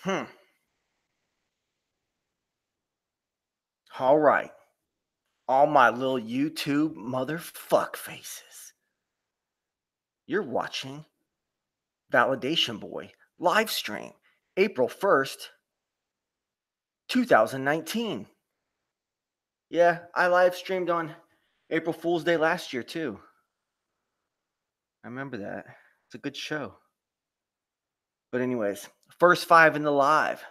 Hmm. All right. All my little YouTube motherfuck faces. You're watching Validation Boy live stream April 1st, 2019. Yeah, I live streamed on April Fool's Day last year too. I remember that. It's a good show. But anyways, first five in the live.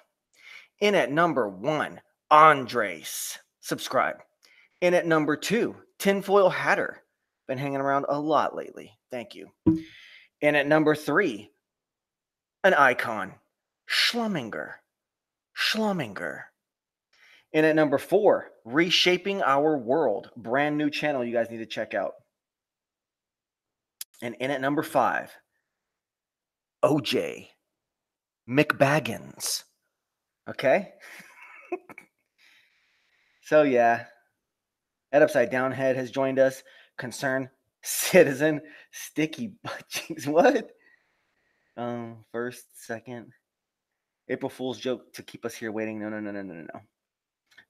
In at number 1, Andres. Subscribe. In at number 2, Tinfoil Hatter. Been hanging around a lot lately. Thank you. In at number 3, an icon, Schlumminger. Schlumminger. In at number 4, Reshaping Our World. Brand new channel you guys need to check out. And in at number 5, OJ McBaggins. Okay? So yeah, Ed Upside Down Head has joined us. Concerned Citizen Sticky Butt Cheeks. What? First, second. April Fool's joke to keep us here waiting. No.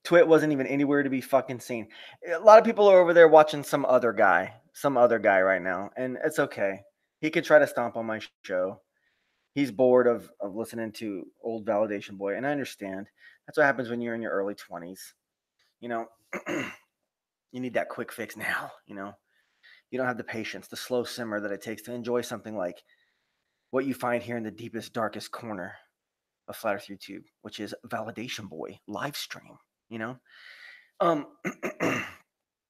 Twit wasn't even anywhere to be fucking seen. A lot of people are over there watching some other guy right now, and it's okay. He could try to stomp on my show. He's bored of listening to old Validation Boy, and I understand. That's what happens when you're in your early 20s. You know, you need that quick fix now. You don't have the patience, the slow simmer that it takes to enjoy something like what you find here in the deepest, darkest corner of Flat Earth YouTube, which is Validation Boy live stream. You know, um,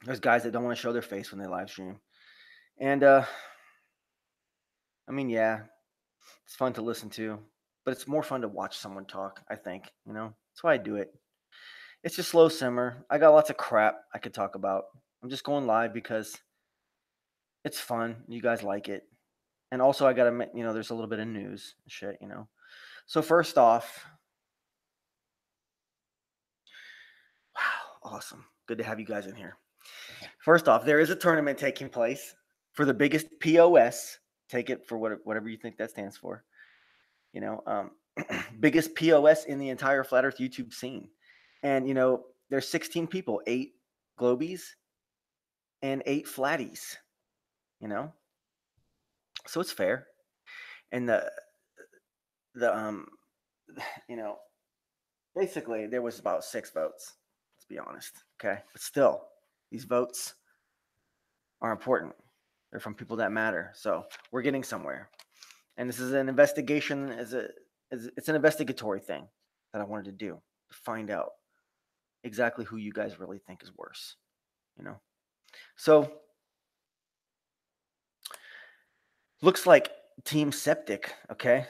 there's guys that don't want to show their face when they live stream, and I mean, yeah, it's fun to listen to, but it's more fun to watch someone talk. I think that's why I do it. It's just slow simmer. I got lots of crap I could talk about. I'm just going live because it's fun. You guys like it, and also I gotta, there's a little bit of news and shit. So first off, wow, awesome. Good to have you guys in here. First off, there is a tournament taking place for the biggest POS. Take it for whatever you think that stands for. Biggest POS in the entire Flat Earth YouTube scene. And, there's 16 people, 8 Globies and 8 Flatties, So it's fair. And the you know, basically there was about 6 votes, let's be honest. Okay. But still, these votes are important. They're from people that matter. So we're getting somewhere. And this is an investigation, it's an investigatory thing that I wanted to do to find out exactly who you guys really think is worse. So looks like Team Septic, okay,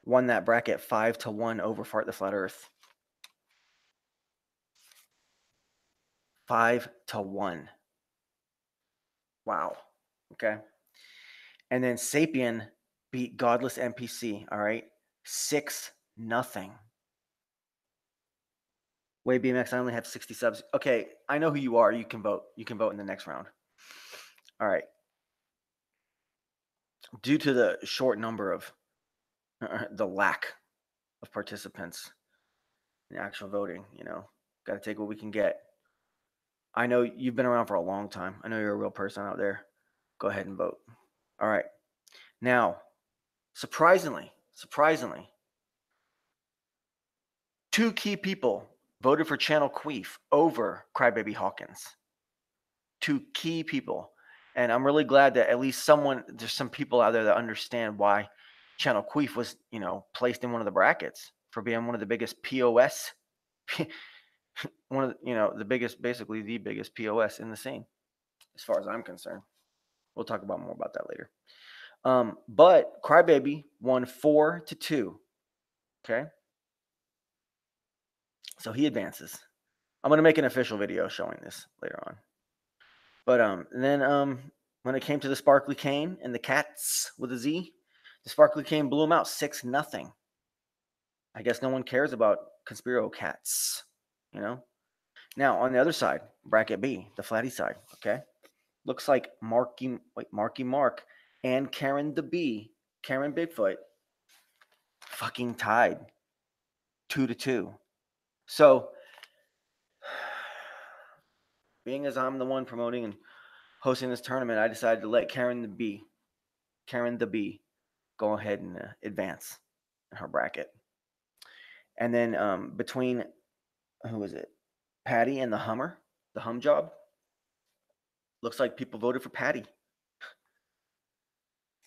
won that bracket 5-1 over Fart the Flat Earth. 5-1. Wow. Okay. And then Sapien beat Godless NPC. All right. 6-0. Way BMX, I only have 60 subs. Okay, I know who you are. You can vote. You can vote in the next round. All right. Due to the short number of the lack of participants in actual voting, got to take what we can get. I know you've been around for a long time. I know you're a real person out there. Go ahead and vote. All right. Now, surprisingly, 2 key people voted for Channel Queef over Crybaby Hawkins. 2 key people. And I'm really glad that at least there's some people out there that understand why Channel Queef was, placed in one of the brackets for being one of the biggest POS, basically the biggest POS in the scene, as far as I'm concerned. We'll talk about more about that later. But Crybaby won 4-2. Okay. So he advances. I'm gonna make an official video showing this later on. But then when it came to the Sparkly Cane and the Cats with a Z, the Sparkly Cane blew him out 6-0. I guess no one cares about Conspiro Cats, Now on the other side, bracket B, the Flatty side, okay, looks like Marky Mark and Karen the Bee, Karen Bigfoot, fucking tied 2-2. So, being as I'm the one promoting and hosting this tournament, I decided to let Karen the Bee, go ahead and advance in her bracket. And then between, who is it? Patty and the Hum Job. Looks like people voted for Patty.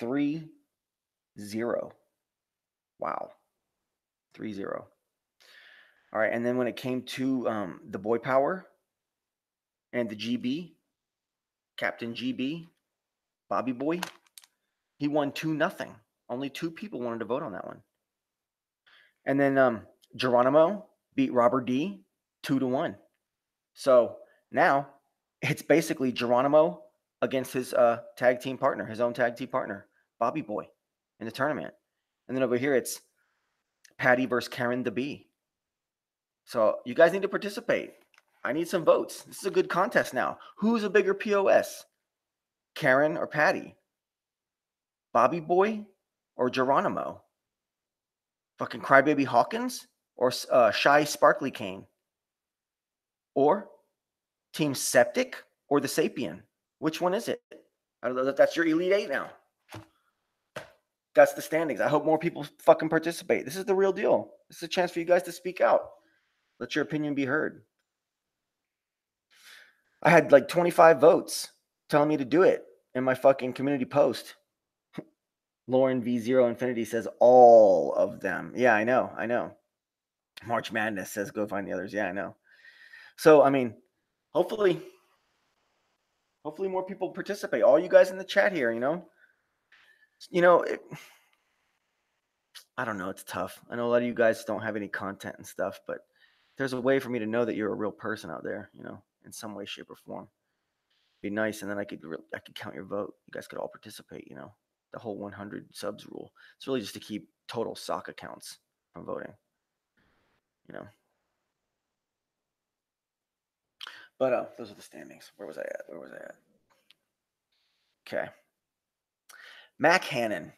3-0. Wow. 3-0. All right, and then when it came to the Boy Power and the GB, Captain GB, Bobby Boy, he won 2-0. Only 2 people wanted to vote on that one. And then Geronimo beat Robert D 2-1. So now it's basically Geronimo against his tag team partner, his own tag team partner, Bobby Boy, in the tournament. And then over here it's Patty versus Karen the Bee. So you guys need to participate. I need some votes. This is a good contest now. Who's a bigger POS? Karen or Patty? Bobby Boy or Geronimo? Fucking Crybaby Hawkins or Shy Sparkly Kane? Or Team Septic or the Sapien? Which one is it? I don't know. That's your Elite Eight now. That's the standings. I hope more people fucking participate. This is the real deal. This is a chance for you guys to speak out. Let your opinion be heard. I had like 25 votes telling me to do it in my fucking community post. Lauren V0 Infinity says all of them. Yeah, I know. March Madness says go find the others. Yeah, I know. So, I mean, hopefully more people participate. All you guys in the chat here, I don't know. It's tough. I know a lot of you guys don't have any content and stuff, but there's a way for me to know that you're a real person out there, in some way, shape, or form. Be nice, and then I could count your vote. You guys could all participate. The whole 100 subs rule. It's really just to keep total sock accounts from voting. But those are the standings. Where was I at? Okay. Mac Hannon.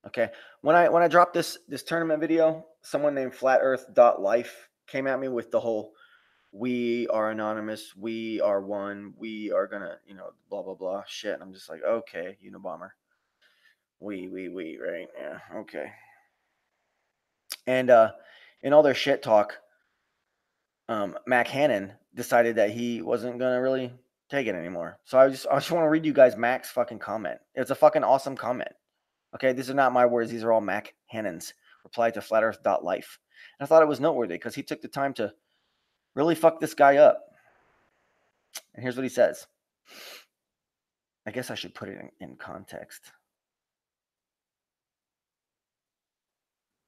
Okay. When I dropped this tournament video, someone named FlatEarth.life came at me with the whole "we are anonymous, we are one, we are gonna, blah blah blah" shit. And I'm just like, okay, Unabomber. We, right? Yeah, okay. And in all their shit talk, Mac Hannon decided that he wasn't gonna really take it anymore. So I just want to read you guys Mac's fucking comment. It's a fucking awesome comment. Okay, these are not my words. These are all Mac Hannon's reply to FlatEarth.life. And I thought it was noteworthy because he took the time to really fuck this guy up. And here's what he says. I guess I should put it in context.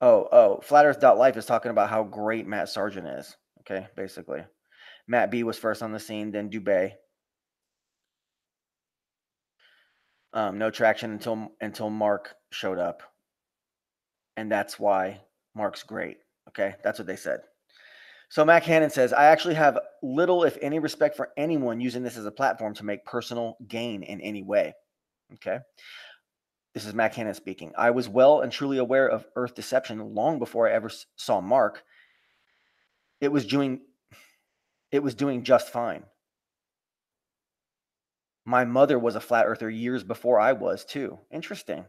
FlatEarth.life is talking about how great Matt Sargent is. Okay, basically. Matt B was first on the scene, then Dubé. No traction until Mark showed up. And that's why Mark's great. Okay, that's what they said. So Mac Hannon says, I actually have little, if any, respect for anyone using this as a platform to make personal gain in any way. Okay. This is Mac Hannon speaking. I was well and truly aware of Earth deception long before I ever saw Mark. It was doing just fine. My mother was a flat earther years before I was too. Interesting.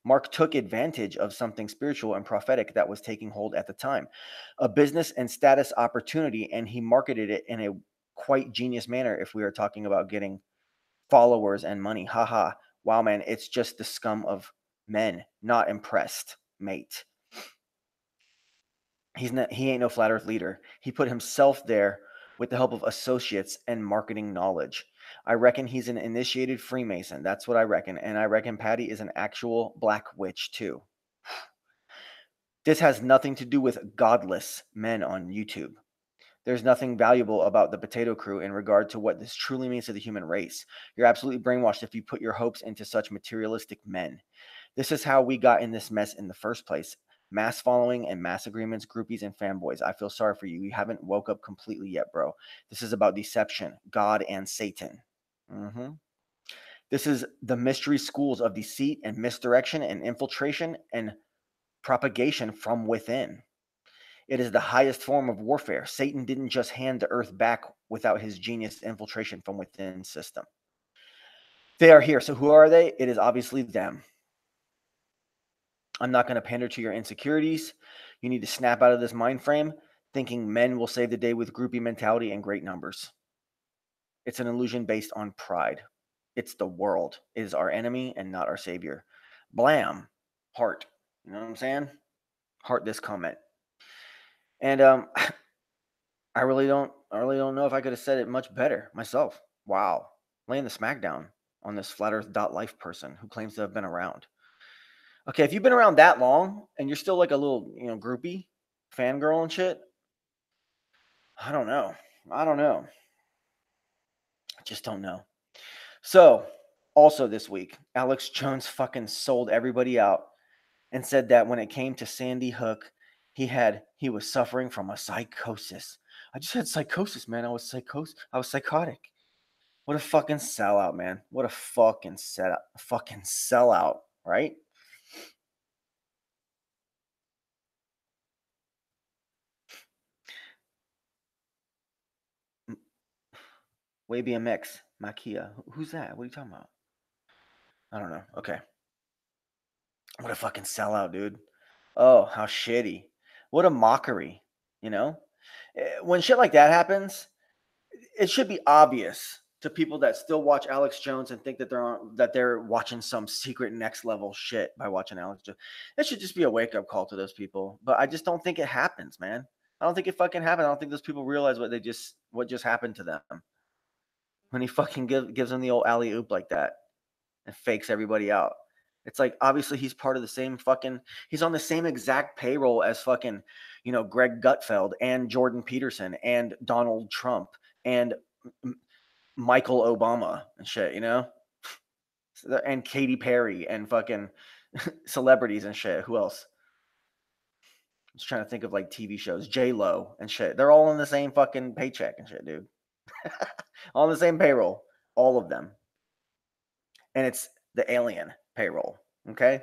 Mark took advantage of something spiritual and prophetic that was taking hold at the time, a business and status opportunity, and he marketed it in a quite genius manner if we are talking about getting followers and money. Haha. Wow, man, it's just the scum of men. Not impressed, mate. He ain't no flat earth leader. He put himself there with the help of associates and marketing knowledge. I reckon he's an initiated Freemason. That's what I reckon. And I reckon Patty is an actual black witch too. This has nothing to do with godless men on YouTube. There's nothing valuable about the Potato Crew in regard to what this truly means to the human race. You're absolutely brainwashed if you put your hopes into such materialistic men. This is how we got in this mess in the first place. Mass following and mass agreements, groupies, and fanboys. I feel sorry for you. You haven't woke up completely yet, bro. This is about deception, God and Satan. This is the mystery schools of deceit and misdirection and infiltration and propagation from within. It is the highest form of warfare. Satan didn't just hand the earth back without his genius infiltration from within system. They are here. So who are they? It is obviously them. I'm not going to pander to your insecurities. You need to snap out of this mind frame thinking men will save the day with groupie mentality and great numbers. It's an illusion based on pride. It's the world. It is our enemy and not our savior. Blam. Heart. You know what I'm saying? Heart this comment. And I really don't know if I could have said it much better myself. Wow. Laying the smackdown on this flat earth life person who claims to have been around. Okay, if you've been around that long and you're still like a little, groupie, fangirl and shit, I don't know. I just don't know. So, also this week, Alex Jones fucking sold everybody out and said that when it came to Sandy Hook, he was suffering from a psychosis. I just had psychosis, man. I was psychotic. What a fucking sellout, man. What a fucking sellout, right? Way BMX, Makia. Who's that? What are you talking about? I don't know. Okay. What a fucking sellout, dude. Oh, how shitty. What a mockery, you know? When shit like that happens, it should be obvious to people that still watch Alex Jones and think that they're watching some secret next level shit by watching Alex Jones. It should just be a wake up call to those people. But I just don't think it happens, man. I don't think it fucking happened. I don't think those people realize what just happened to them when he fucking gives them the old alley oop like that and fakes everybody out. It's like obviously he's part of the same fucking. He's on the same exact payroll as fucking, Greg Gutfeld and Jordan Peterson and Donald Trump and Michael Obama and shit, and Katy Perry and fucking celebrities and shit. Who else? I'm just trying to think of like TV shows, J Lo and shit. They're all on the same fucking paycheck and shit, dude. On the same payroll, all of them, and it's the alien payroll. Okay,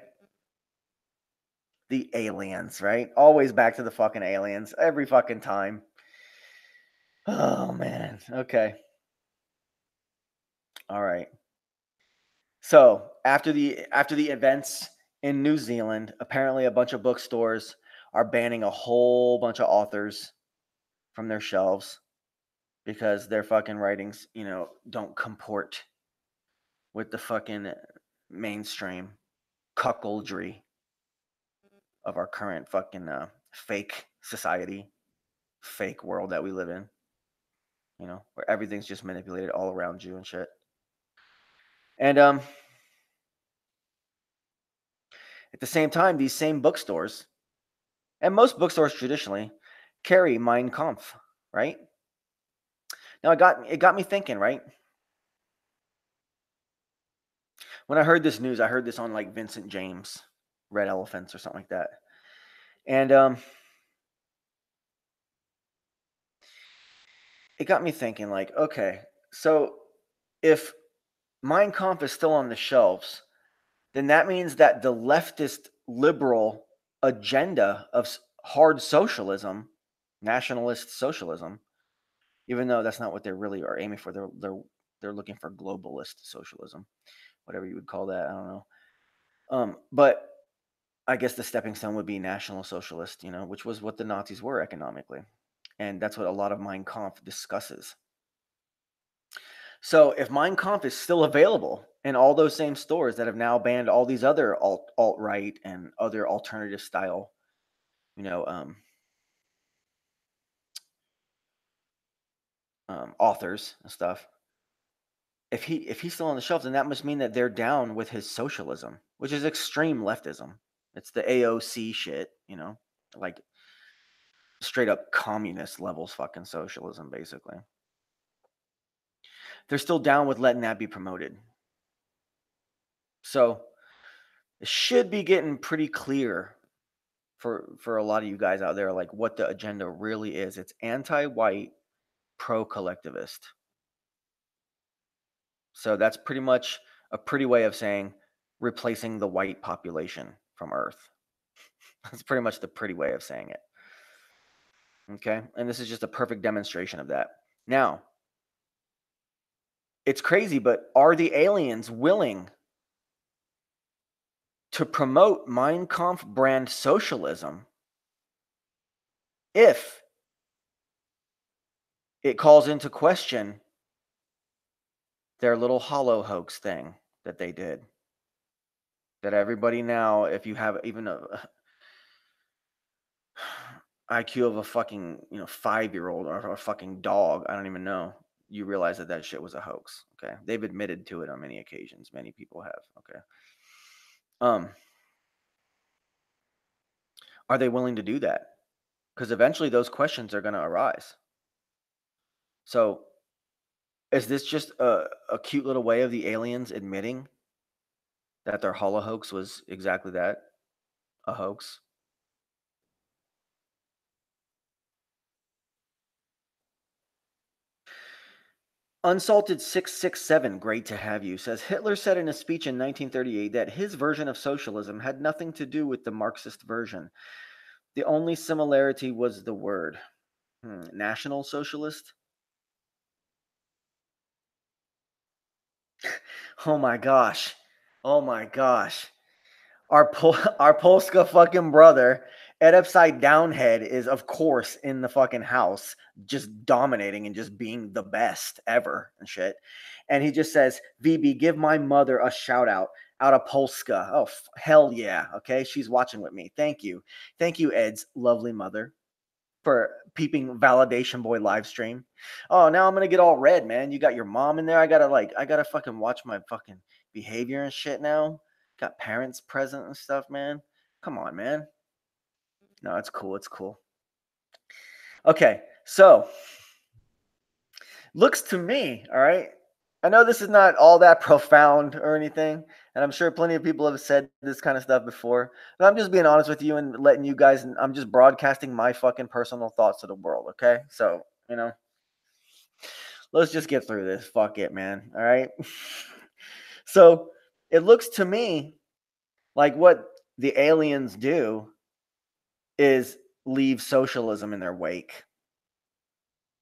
the aliens, right? Always back to the fucking aliens every fucking time. Oh man. Okay. All right. So after the events in New Zealand, apparently a bunch of bookstores are banning a whole bunch of authors from their shelves because their fucking writings, don't comport with the fucking mainstream cuckoldry of our current fucking fake society, fake world that we live in, where everything's just manipulated all around you and shit. And at the same time, these same bookstores, and most bookstores traditionally, carry Mein Kampf, right? Now it got me thinking, right? When I heard this news, I heard this on like Vincent James, Red Elephants or something like that. And it got me thinking, like, okay, so if Mein Kampf is still on the shelves, then that means that the leftist liberal agenda of hard socialism, nationalist socialism, even though that's not what they really are aiming for, they're looking for globalist socialism, whatever you would call that. I don't know. But I guess the stepping stone would be National Socialist, which was what the Nazis were economically. And that's what a lot of Mein Kampf discusses. So if Mein Kampf is still available in all those same stores that have now banned all these other alt-right and other alternative style, authors and stuff, if he's still on the shelves, then that must mean that they're down with his socialism, which is extreme leftism. It's the AOC shit, like straight up communist levels fucking socialism, basically. They're still down with letting that be promoted. So it should be getting pretty clear for a lot of you guys out there, like what the agenda really is. It's anti-white, pro-collectivist. So that's pretty much a pretty way of saying replacing the white population from Earth. That's pretty much the pretty way of saying it. Okay. And this is just a perfect demonstration of that. Now, it's crazy, but are the aliens willing to promote Mein Kampf brand socialism if it calls into question their little hollow hoax thing that they did? That everybody now, if you have even a IQ of a fucking 5-year-old or a fucking dog, I don't even know, you realize that that shit was a hoax. Okay, they've admitted to it on many occasions. Many people have. Okay, um, are they willing to do that? Because eventually those questions are going to arise. So, is this just a cute little way of the aliens admitting that their hollow hoax was exactly that, a hoax? Unsalted 667, great to have you, says Hitler said in a speech in 1938 that his version of socialism had nothing to do with the Marxist version. The only similarity was the word. National Socialist? Oh my gosh. Oh my gosh. Our Polska fucking brother, Ed Upside Down Head, is of course in the fucking house, just dominating and just being the best ever and shit. And he just says, "VB, give my mother a shout out of Polska." Oh hell yeah! Okay, she's watching with me. Thank you, Ed's lovely mother, for peeping Validation Boy live stream. Oh, now I'm gonna get all red, man. You got your mom in there. I gotta fucking watch my fucking behavior and shit now. Got parents present and stuff, man. Come on, man. No, it's cool. It's cool. Okay, so looks to me, all right. I know this is not all that profound or anything, and I'm sure plenty of people have said this kind of stuff before, but I'm just being honest with you and letting you guys, I'm just broadcasting my fucking personal thoughts to the world, okay? So, let's just get through this. Fuck it, man. All right. So it looks to me like what the aliens do is leave socialism in their wake.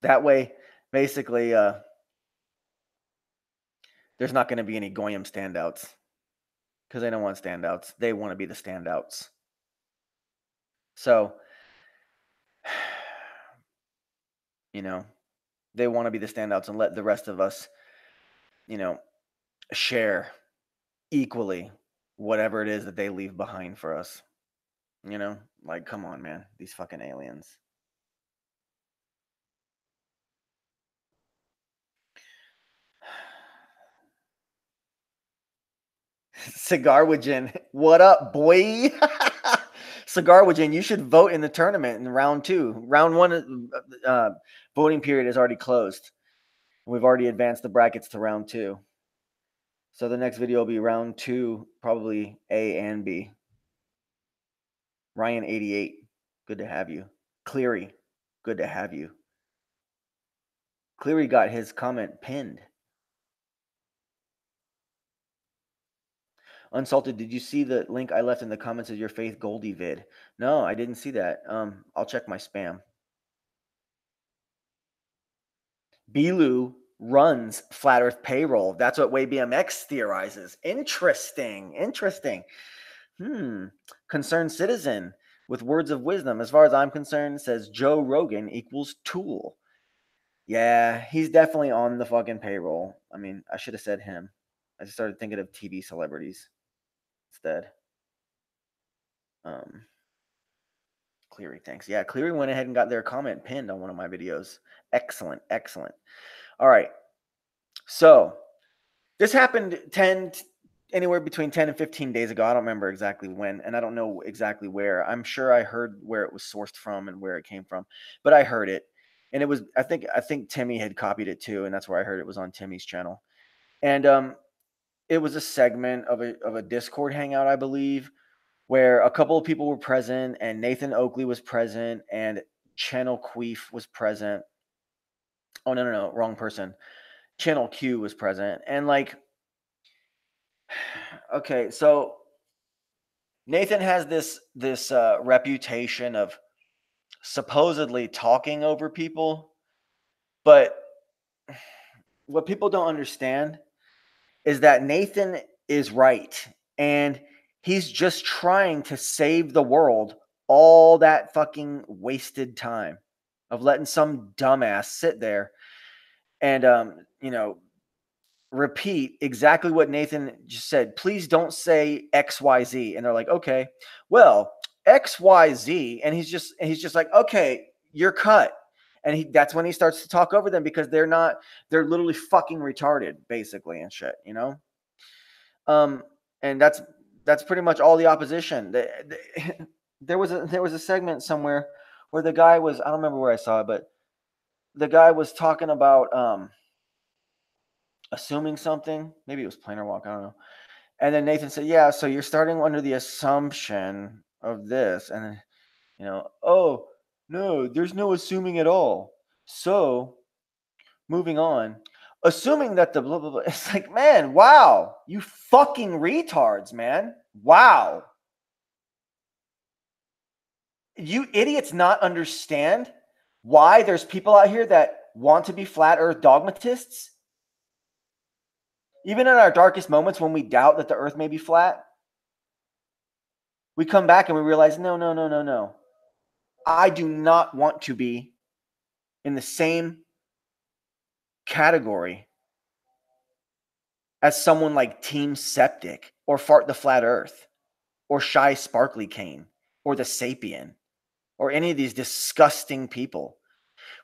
That way, basically, there's not going to be any Goyim standouts because they don't want standouts. They want to be the standouts. So, they want to be the standouts and let the rest of us, you know, share equally whatever it is that they leave behind for us. Like, come on, man. These fucking aliens. Cigarwagin, what up, boy? Cigarwagin, you should vote in the tournament in round 2. Round 1 voting period is already closed. We've already advanced the brackets to round 2. So the next video will be round 2, probably A and B. Ryan 88, good to have you. Cleary, good to have you. Cleary got his comment pinned. Unsalted, did you see the link I left in the comments of your Faith Goldie vid? No, I didn't see that. I'll check my spam. Bilu runs Flat Earth Payroll. That's what WayBMX theorizes. Interesting. Concerned citizen with words of wisdom, as far as I'm concerned, says Joe Rogan equals tool. Yeah, he's definitely on the fucking payroll. I mean, I should have said him. I just started thinking of TV celebrities instead. Cleary, thanks. Yeah, Cleary went ahead and got their comment pinned on one of my videos. Excellent. All right. So this happened anywhere between 10 and 15 days ago. I don't remember exactly when, and I don't know exactly where. I'm sure I heard where it was sourced from and where it came from, but I heard it. And it was, I think Timmy had copied it too, and that's where I heard it was on Timmy's channel. And it was a segment of a Discord hangout, I believe, where a couple of people were present, and Nathan Oakley was present, and Channel Queef was present. Oh no, wrong person. Channel Q was present, and like, okay, so Nathan has this reputation of supposedly talking over people, but what people don't understand is that Nathan is right, and he's just trying to save the world all that fucking wasted time of letting some dumbass sit there and repeat exactly what Nathan just said. Please don't say XYZ. And they're like, okay, well, XYZ. And he's just like, okay, you're cut. And that's when he starts to talk over them because they're literally fucking retarded, basically, and shit, you know? And that's pretty much all the opposition. There was a segment somewhere where the guy was, I don't remember where I saw it, but the guy was talking about assuming something. Maybe it was planar walk. I don't know. And then Nathan said, "Yeah, so you're starting under the assumption of this." And then, oh no, there's no assuming at all. So moving on, assuming that the blah blah blah. It's like, man, wow, you fucking retards, man. Wow, you idiots not understand why there's people out here that want to be flat Earth dogmatists. Even in our darkest moments when we doubt that the Earth may be flat, we come back and we realize, no, no, no, no, no. I do not want to be in the same category as someone like Team Septic or Fart the Flat Earth or Shy Sparkly Cane or the Sapien or any of these disgusting people.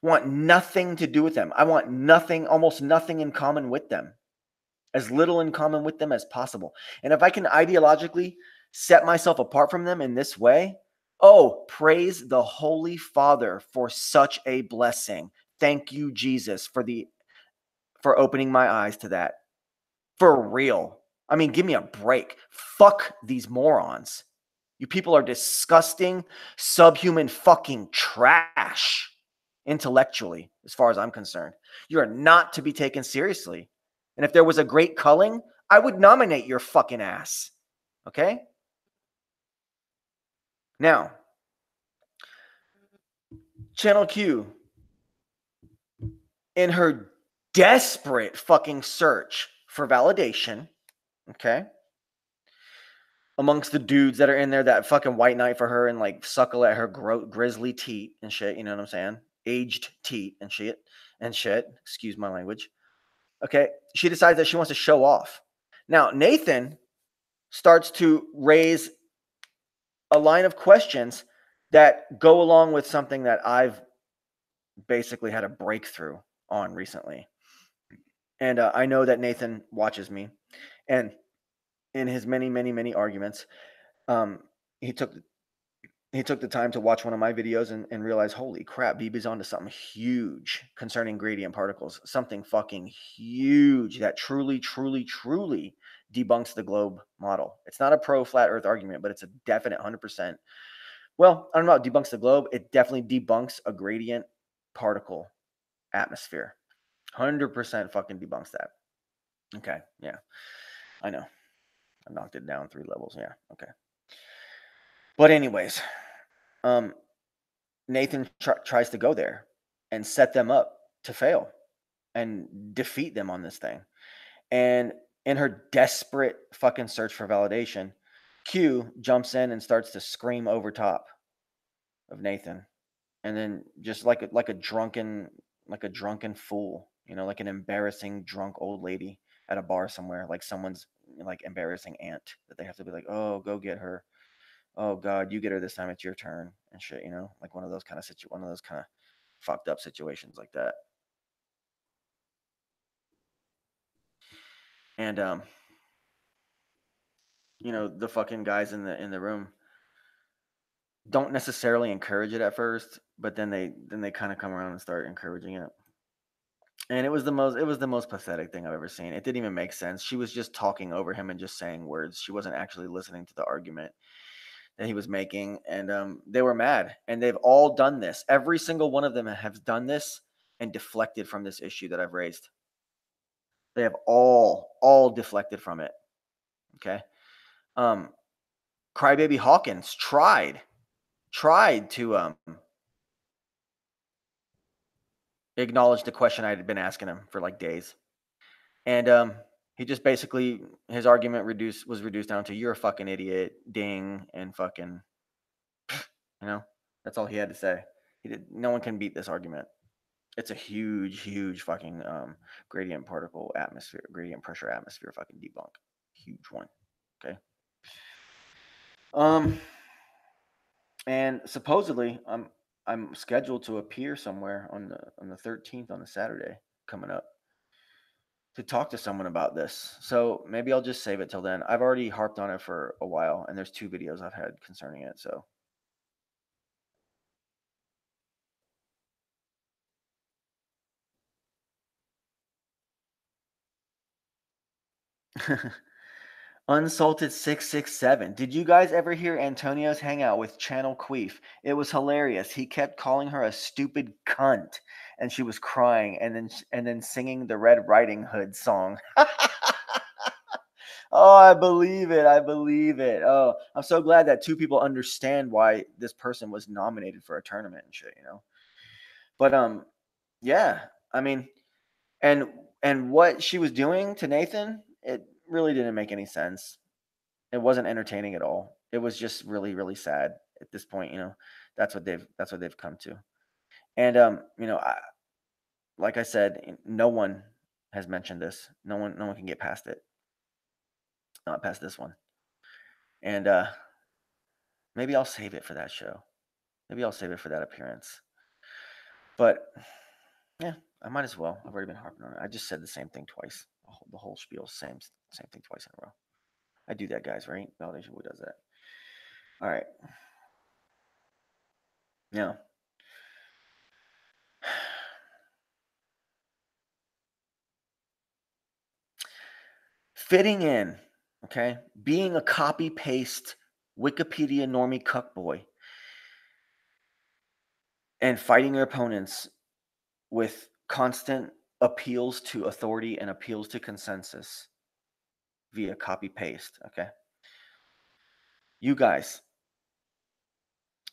I want nothing to do with them. I want nothing, almost nothing in common with them. As little in common with them as possible. And if I can ideologically set myself apart from them in this way, oh, praise the Holy Father for such a blessing. Thank you, Jesus, for opening my eyes to that. For real. I mean, give me a break. Fuck these morons. You people are disgusting, subhuman fucking trash intellectually, as far as I'm concerned. You are not to be taken seriously. And if there was a great culling, I would nominate your fucking ass. Okay? Now, Channel Q, in her desperate fucking search for validation, okay, amongst the dudes that are in there that fucking white knight for her and like suckle at her grizzly teat and shit, you know what I'm saying? Aged teat and shit. Excuse my language. Okay, she decides that she wants to show off. Now, Nathan starts to raise a line of questions that go along with something that I've basically had a breakthrough on recently. And I know that Nathan watches me. And in his many, many, many arguments, um, he took the time to watch one of my videos and realize, holy crap, BB's onto something huge concerning gradient particles. Something fucking huge that truly, truly, truly debunks the globe model. It's not a pro flat earth argument, but it's a definite 100%. Well, I don't know about debunks the globe. It definitely debunks a gradient particle atmosphere. 100% fucking debunks that. Okay, yeah. I know. I knocked it down 3 levels. Yeah, okay. But anyways, Nathan tries to go there and set them up to fail and defeat them on this thing. And in her desperate fucking search for validation, Q jumps in and starts to scream over top of Nathan. And then just like a drunken fool, like an embarrassing drunk old lady at a bar somewhere, like someone's like embarrassing aunt that they have to be like, "Oh, go get her. Oh God, you get her this time. It's your turn," and shit. Like one of those kind of fucked up situations like that. And the fucking guys in the room don't necessarily encourage it at first, but then they kind of come around and start encouraging it. And it was the most pathetic thing I've ever seen. It didn't even make sense. She was just talking over him and just saying words. She wasn't actually listening to the argument that he was making, and they were mad. And they've all done this. Every single one of them has done this and deflected from this issue that I've raised. They have all deflected from it. Okay. Crybaby Hawkins tried to acknowledged the question I had been asking him for like days. And he just basically, his argument was reduced down to, you're a fucking idiot, ding, and fucking, that's all he had to say. No one can beat this argument. It's a huge fucking gradient pressure atmosphere fucking debunk. Huge one. Okay. And supposedly I'm scheduled to appear somewhere on the 13th, on the Saturday coming up, to talk to someone about this. So maybe I'll just save it till then. I've already harped on it for a while, and there's 2 videos I've had concerning it. So Unsalted 667. Did you guys ever hear Antonio's hangout with Channel Queef? It was hilarious. He kept calling her a stupid cunt, and she was crying, and then singing the Red Riding Hood song. Oh, I believe it. I believe it. Oh, I'm so glad that 2 people understand why this person was nominated for a tournament and shit. But yeah. I mean, and what she was doing to Nathan, it really didn't make any sense. It wasn't entertaining at all. It was just really sad at this point. That's what they've come to. And like I said, no one has mentioned this. No one can get past it. Not past this one. And maybe I'll save it for that show. Maybe I'll save it for that appearance. But yeah, I might as well. I've already been harping on it. I just said the same thing twice. The whole spiel, same thing twice in a row. I do that, guys, right? Validation, who does that? All right. Now, fitting in, okay? Being a copy paste Wikipedia normie cuckboy and fighting your opponents with constant appeals to authority and appeals to consensus via copy paste, okay? You guys,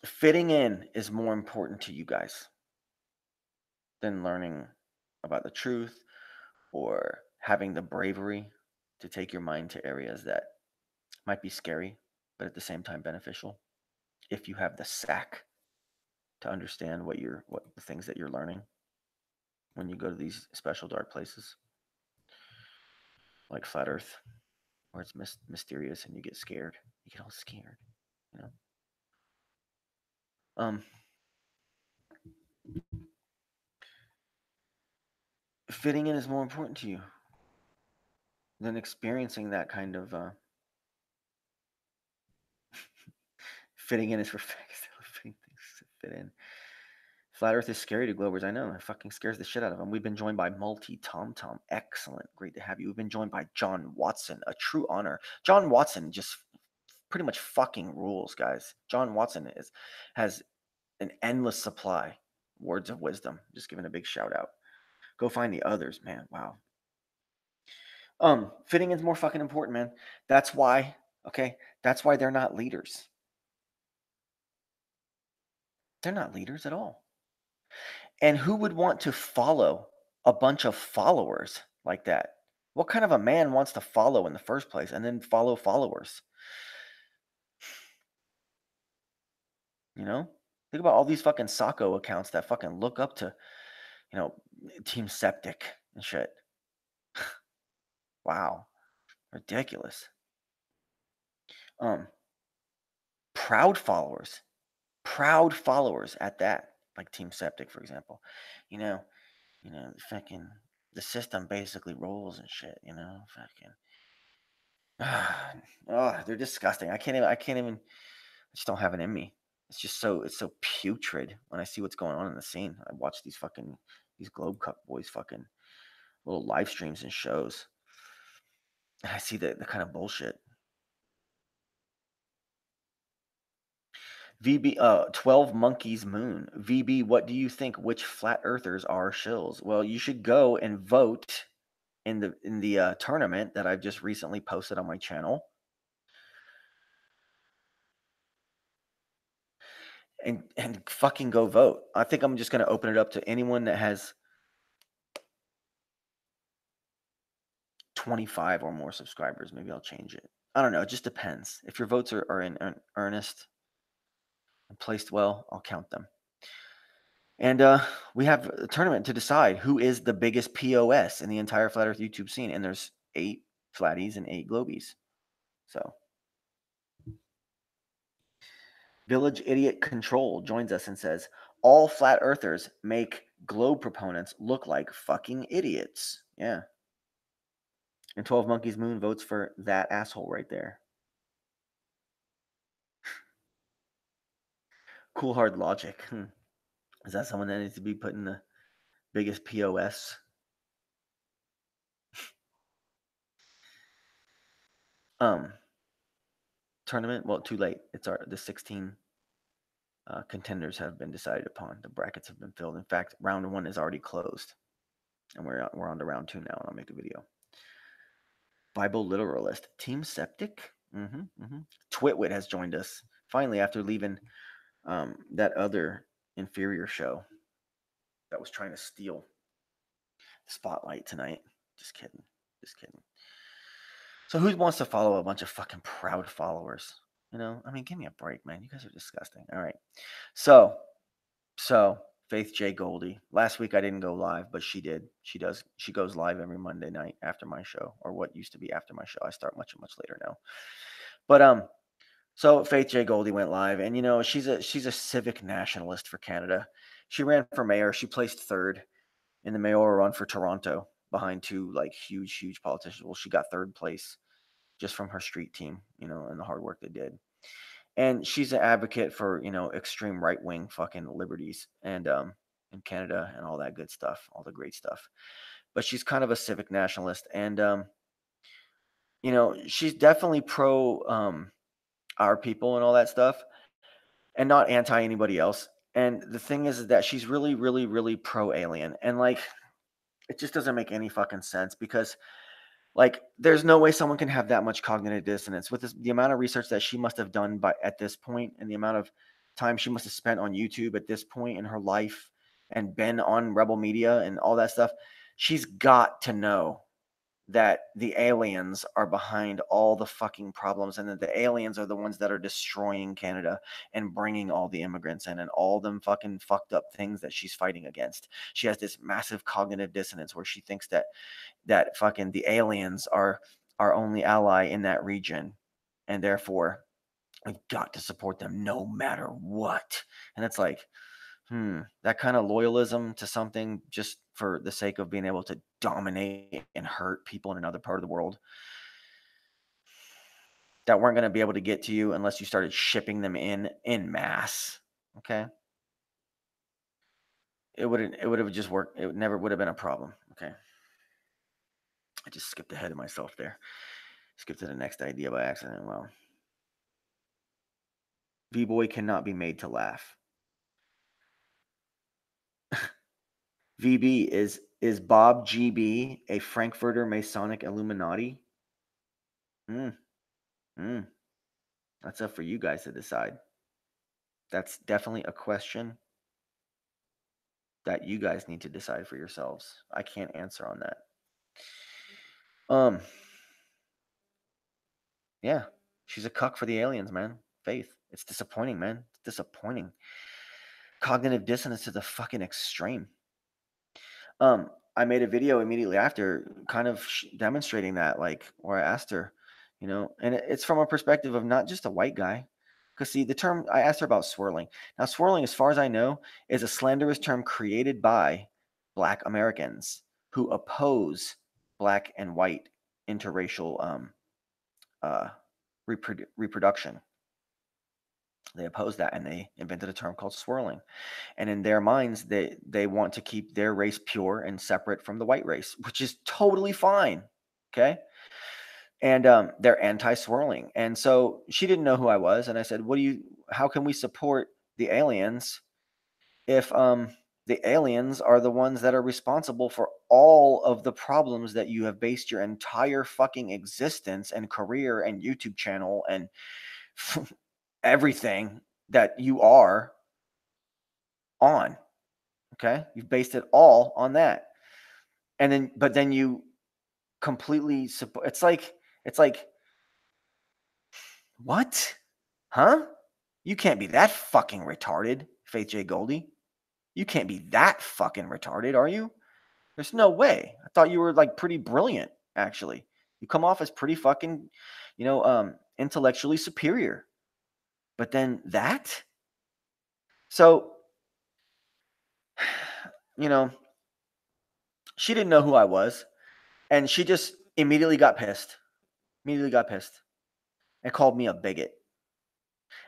fitting in is more important to you guys than learning about the truth or having the bravery to take your mind to areas that might be scary, but at the same time beneficial. If you have the sack to understand what the things that you're learning when you go to these special dark places, like Flat Earth, where it's mysterious and you get scared. You get all scared, you know. Fitting in is more important to you than experiencing that kind of fitting in is for facts. Fitting things to fit in. Flat Earth is scary to Globers. I know. It fucking scares the shit out of them. We've been joined by Multi Tom Tom. Excellent. Great to have you. We've been joined by John Watson. A true honor. John Watson just pretty much fucking rules, guys. John Watson has an endless supply. Words of wisdom. Just giving a big shout out. Go find the others, man. Wow. Fitting is more fucking important, man. That's why, okay? That's why they're not leaders. They're not leaders at all. And who would want to follow a bunch of followers like that? What kind of a man wants to follow in the first place and then follow followers? You know? Think about all these fucking Socko accounts that fucking look up to, Team Septic and shit. Wow. Ridiculous. Proud followers. Proud followers at that. Like Team Septic, for example. You know, fucking the system basically rolls and shit, fucking. Oh, they're disgusting. I just don't have it in me. It's so putrid when I see what's going on in the scene. I watch these Globe Cup boys fucking little live streams and shows. And I see the kind of bullshit. VB 12 Monkeys Moon. VB, what do you think? Which flat earthers are shills? Well, you should go and vote in the tournament that I've just recently posted on my channel. And fucking go vote. I think I'm just going to open it up to anyone that has 25 or more subscribers, maybe I'll change it. I don't know. It just depends. If your votes are in earnest and placed well, I'll count them. And we have a tournament to decide who is the biggest POS in the entire Flat Earth YouTube scene. And there's 8 Flatties and 8 Globies. So Village Idiot Control joins us and says, all Flat Earthers make globe proponents look like fucking idiots. Yeah. And 12 Monkeys Moon votes for that asshole right there. Cool Hard Logic. Is that someone that needs to be put in the biggest POS? Tournament? Well, too late. It's the 16 contenders have been decided upon. The brackets have been filled. In fact, round 1 is already closed, and we're on to round 2 now. And I'll make a video. Bible literalist Team Septic. Twitwit has joined us finally after leaving that other inferior show that was trying to steal the spotlight tonight. Just kidding. So who wants to follow a bunch of fucking proud followers? You know, I mean, give me a break, man. You guys are disgusting. All right. So Faith J. Goldie. Last week I didn't go live, but she did. She goes live every Monday night after my show, or what used to be after my show. I start much later now. But so Faith J. Goldie went live, and you know, she's a civic nationalist for Canada. She ran for mayor. She placed 3rd in the mayoral run for Toronto behind 2 like huge politicians. Well, she got 3rd place just from her street team, you know, and the hard work they did. And she's an advocate for, you know, extreme right-wing fucking liberties and in Canada and all that good stuff, all the great stuff. But she's kind of a civic nationalist, and you know, she's definitely pro our people and all that stuff, and not anti anybody else. And the thing is that she's really pro alien, and like, it just doesn't make any fucking sense because, like, there's no way someone can have that much cognitive dissonance with the amount of research that she must have done at this point, and the amount of time she must have spent on YouTube at this point in her life, and been on Rebel Media and all that stuff. She's got to know that the aliens are behind all the fucking problems, and that the aliens are the ones that are destroying Canada and bringing all the immigrants in and all them fucking fucked up things that she's fighting against. She has this massive cognitive dissonance where she thinks that fucking the aliens are our only ally in that region, and therefore we've got to support them no matter what. And it's like, that kind of loyalism to something just for the sake of being able to dominate and hurt people in another part of the world that weren't going to be able to get to you unless you started shipping them in mass. Okay. It would have just worked. It never would have been a problem. Okay. I just skipped ahead of myself there. Skip to the next idea by accident. Well, V-Boy cannot be made to laugh. VB is Bob GB a Frankfurter Masonic Illuminati? That's up for you guys to decide. That's definitely a question that you guys need to decide for yourselves. I can't answer on that. Yeah, she's a cuck for the aliens, man. Faith. It's disappointing, man. It's disappointing. Cognitive dissonance to the fucking extreme. I made a video immediately after kind of demonstrating that, like, where I asked her, you know, and it's from a perspective of not just a white guy. Because, see, the term, I asked her about swirling. Now, swirling, as far as I know, is a slanderous term created by Black Americans who oppose Black and white interracial reproduction. They oppose that, and they invented a term called swirling. And in their minds, they want to keep their race pure and separate from the white race, which is totally fine. Okay. And they're anti-swirling. And so she didn't know who I was. And I said, how can we support the aliens if the aliens are the ones that are responsible for all of the problems that you have based your entire fucking existence and career and YouTube channel and everything that you are on? Okay. You've based it all on that. But then you completely support. It's like what? Huh? You can't be that fucking retarded, Faith J. Goldie. You can't be that fucking retarded, are you? There's no way. I thought you were like pretty brilliant, actually. You come off as pretty fucking, intellectually superior. But then that? So, you know, she didn't know who I was, and she just immediately got pissed. Immediately got pissed and called me a bigot.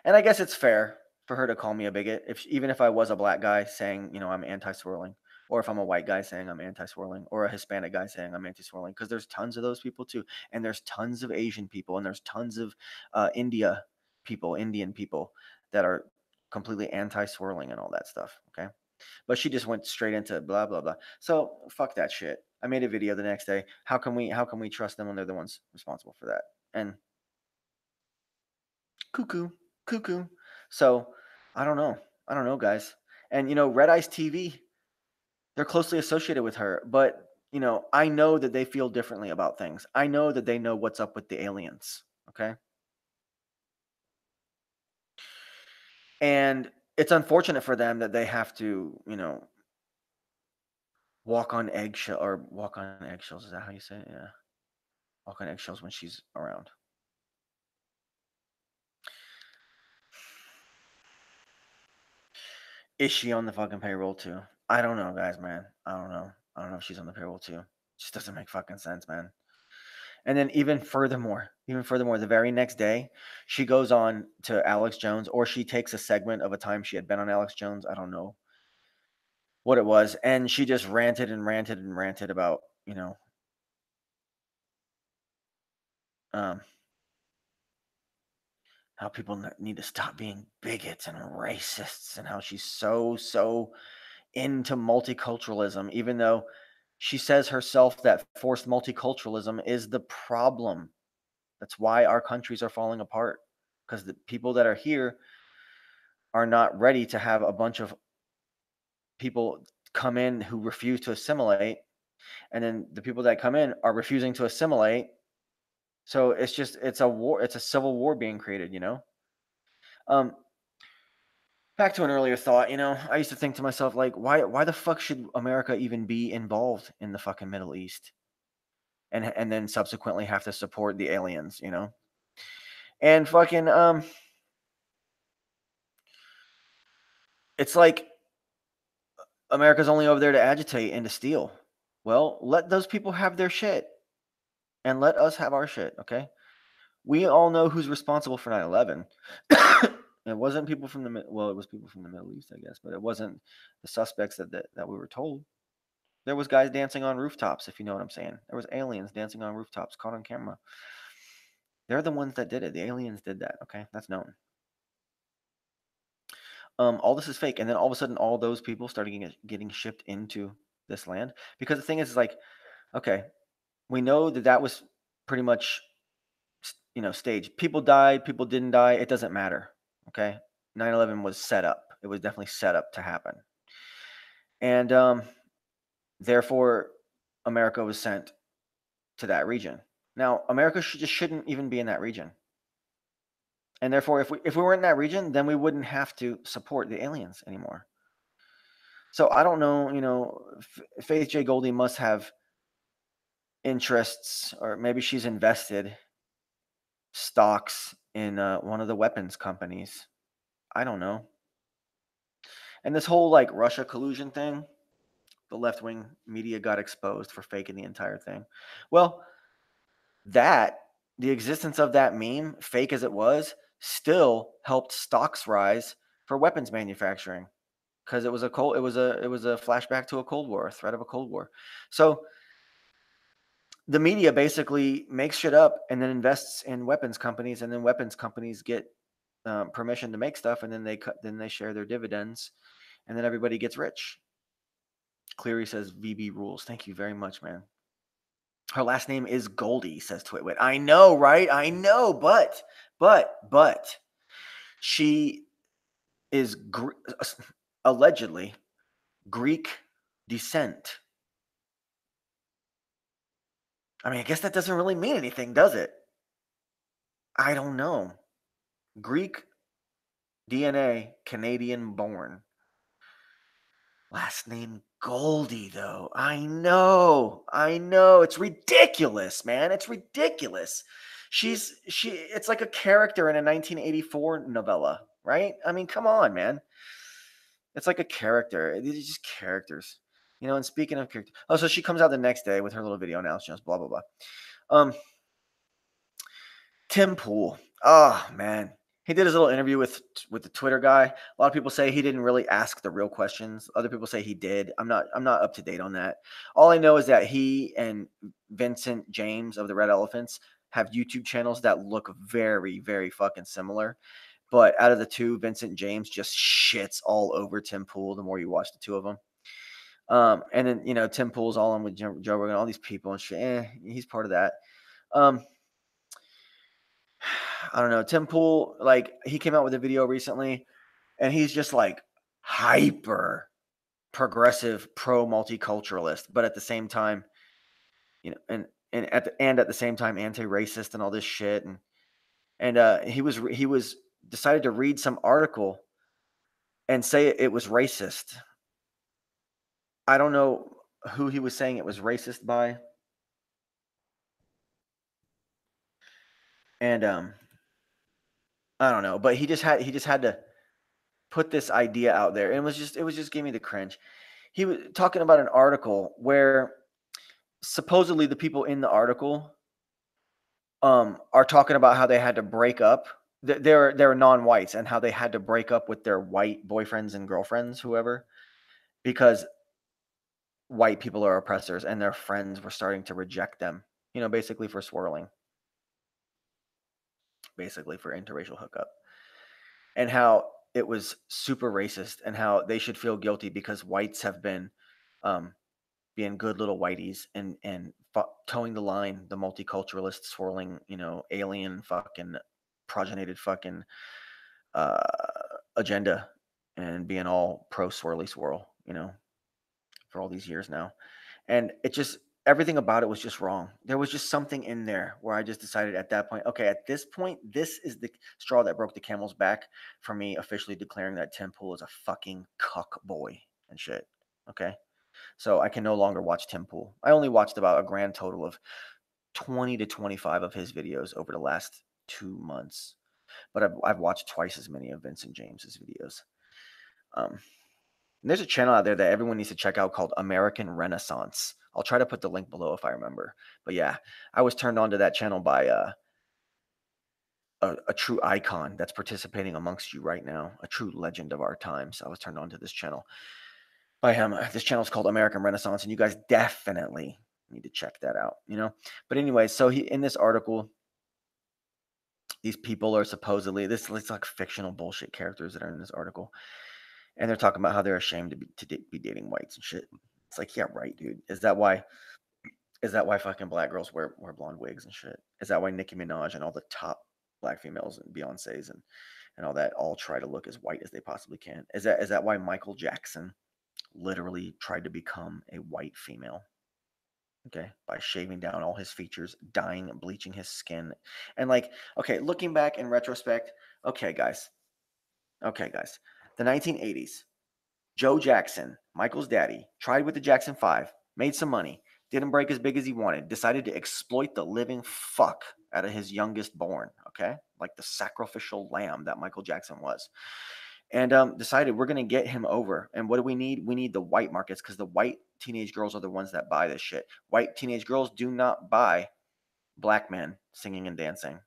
And I guess it's fair for her to call me a bigot, even if I was a black guy saying, I'm anti-swirling, or if I'm a white guy saying I'm anti-swirling, or a Hispanic guy saying I'm anti-swirling, because there's tons of those people too, and there's tons of Asian people, and there's tons of Indian people that are completely anti-swirling and all that stuff. Okay, but she just went straight into blah blah blah. So fuck that shit. I made a video the next day. How can we trust them when they're the ones responsible for that? And cuckoo, cuckoo. So I don't know. I don't know, guys. And Red Ice TV, they're closely associated with her, but I know that they feel differently about things. I know that they know what's up with the aliens. Okay. And it's unfortunate for them that they have to, walk on eggshells. Is that how you say it? Yeah. Walk on eggshells when she's around. Is she on the fucking payroll too? I don't know, guys, man. I don't know. I don't know if she's on the payroll too. It just doesn't make fucking sense, man. And then even furthermore, the very next day, she goes on to Alex Jones, or she takes a segment of a time she had been on Alex Jones. I don't know what it was. And she just ranted and ranted and ranted about, um, how people need to stop being bigots and racists, and how she's so into multiculturalism, even though she says herself that forced multiculturalism is the problem. That's why our countries are falling apart, because the people that are here are not ready to have a bunch of people come in who refuse to assimilate, and then the people that come in are refusing to assimilate. So it's a war, it's a civil war being created. Um, Back to an earlier thought, I used to think to myself, like, why the fuck should America even be involved in the fucking Middle East, and then subsequently have to support the aliens, and fucking it's like America's only over there to agitate and to steal. Well, let those people have their shit, and let us have our shit, okay? We all know who's responsible for 9/11. It wasn't people from it was people from the Middle East, I guess, but it wasn't the suspects that we were told. There was guys dancing on rooftops, if you know what I'm saying. There was aliens dancing on rooftops, caught on camera. They're the ones that did it. The aliens did that, okay? That's known. All this is fake, and then all of a sudden, all those people started getting shipped into this land, because the thing is like, okay, we know that was pretty much, staged. People died, people didn't die. It doesn't matter. Okay, 9/11 was set up. It was definitely set up to happen, and therefore, America was sent to that region. Now, America just shouldn't even be in that region, and therefore, if we weren't in that region, then we wouldn't have to support the aliens anymore. So I don't know. Faith J. Goldie must have interests, or maybe she's invested stocks in one of the weapons companies. I don't know. And this whole like Russia collusion thing, the left wing media got exposed for faking the entire thing. Well, the existence of that meme, fake as it was, still helped stocks rise for weapons manufacturing, because it was a flashback to a Cold War, a threat of a Cold War. So the media basically makes shit up and then invests in weapons companies, and then weapons companies get permission to make stuff, and then they share their dividends, and then everybody gets rich. Cleary says VB rules. Thank you very much, man. Her last name is Goldie, says Twitwit. I know, right? I know, but she is allegedly Greek descent. I mean, I guess that doesn't really mean anything, does it? I don't know. Greek DNA, Canadian born. Last name Goldie, though. I know. It's ridiculous, man. It's ridiculous. It's like a character in a 1984 novella, right? I mean, come on, man. It's like a character. These are just characters. And speaking of characters, oh, so she comes out the next day with her little video announcements, blah blah blah. Um, Tim Pool. Oh man, he did his little interview with the Twitter guy. A lot of people say he didn't really ask the real questions. Other people say he did. I'm not up to date on that. All I know is that he and Vincent James of the Red Elephants have YouTube channels that look very, very fucking similar. But out of the two, Vincent James just shits all over Tim Pool the more you watch the two of them. And then Tim Pool's all in with Joe Rogan, all these people and shit. He's part of that. I don't know. Tim Pool, like, he came out with a video recently, and he's just like hyper progressive, pro multiculturalist, but at the same time, and at the same time, anti-racist and all this shit. And he was decided to read some article and say it was racist. I don't know who he was saying it was racist by. And I don't know, but he just had to put this idea out there, and it was just giving me the cringe. He was talking about an article where supposedly the people in the article are talking about how they had to break up. They're non-whites, and how they had to break up with their white boyfriends and girlfriends, whoever, because white people are oppressors, and their friends were starting to reject them. Basically for swirling, basically for interracial hookup, and how it was super racist, and how they should feel guilty because whites have been um, being good little whiteys and towing the line, the multiculturalist swirling, alien fucking progenited fucking uh, agenda, and being all pro swirly swirl, for all these years now. And it just, everything about it was just wrong. There was just something in there where I just decided at that point, okay, at this point, this is the straw that broke the camel's back for me officially declaring that Tim Pool is a fucking cuck boy and shit. Okay. So I can no longer watch Tim Pool. I only watched about a grand total of 20 to 25 of his videos over the last 2 months, but I've watched twice as many of Vincent James's videos. And there's a channel out there that everyone needs to check out called American Renaissance. I'll try to put the link below if I remember. But yeah, I was turned on to that channel by a true icon that's participating amongst you right now, a true legend of our times. I was turned on to this channel by him. This channel is called American Renaissance, and you guys definitely need to check that out. But anyway, so he in this article, these people are supposedly it's like fictional bullshit characters that are in this article, and they're talking about how they're ashamed to be dating whites and shit. It's like, yeah, right, dude. Is that why fucking black girls wear blonde wigs and shit? Is that why Nicki Minaj and all the top black females and Beyonce's and all that all try to look as white as they possibly can? Is that why Michael Jackson literally tried to become a white female? Okay, by shaving down all his features, dyeing and bleaching his skin. And like, okay, looking back in retrospect, okay, guys. The 1980s, Joe Jackson, Michael's daddy, tried with the Jackson 5, made some money, didn't break as big as he wanted, decided to exploit the living fuck out of his youngest born, okay? Like the sacrificial lamb that Michael Jackson was. And decided we're going to get him over. And what do we need? We need the white markets, because the white teenage girls are the ones that buy this shit. White teenage girls do not buy black men singing and dancing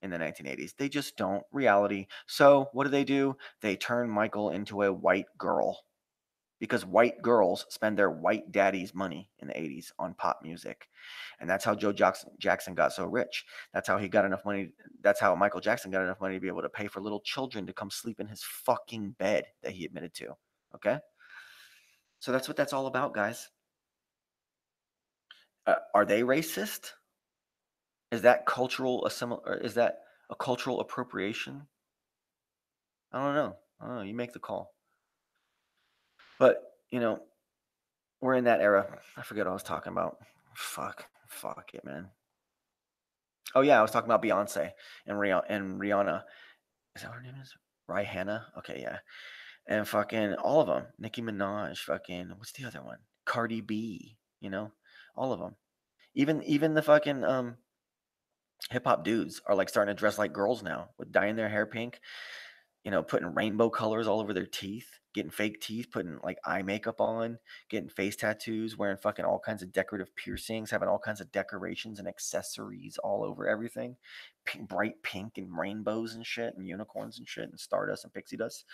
in the 1980s. They just don't. Reality. So what do? They turn Michael into a white girl, because white girls spend their white daddy's money in the 80s on pop music. And that's how Joe Jackson got so rich. That's how he got enough money. That's how Michael Jackson got enough money to be able to pay for little children to come sleep in his fucking bed that he admitted to. Okay? So that's what that's all about, guys. Are they racist? Is that is that a cultural appropriation? I don't know. You make the call. But, we're in that era. I forget what I was talking about. Fuck. Fuck it, man. Oh yeah, I was talking about Beyonce and Rihanna. Is that what her name is? Rihanna? Okay, yeah. And fucking all of them. Nicki Minaj, fucking what's the other one? Cardi B, all of them. Even the fucking hip hop dudes are like starting to dress like girls now with dyeing their hair pink, putting rainbow colors all over their teeth, getting fake teeth, putting like eye makeup on, getting face tattoos, wearing fucking all kinds of decorative piercings, having all kinds of decorations and accessories all over everything, bright pink and rainbows and shit and unicorns and shit and stardust and pixie dust.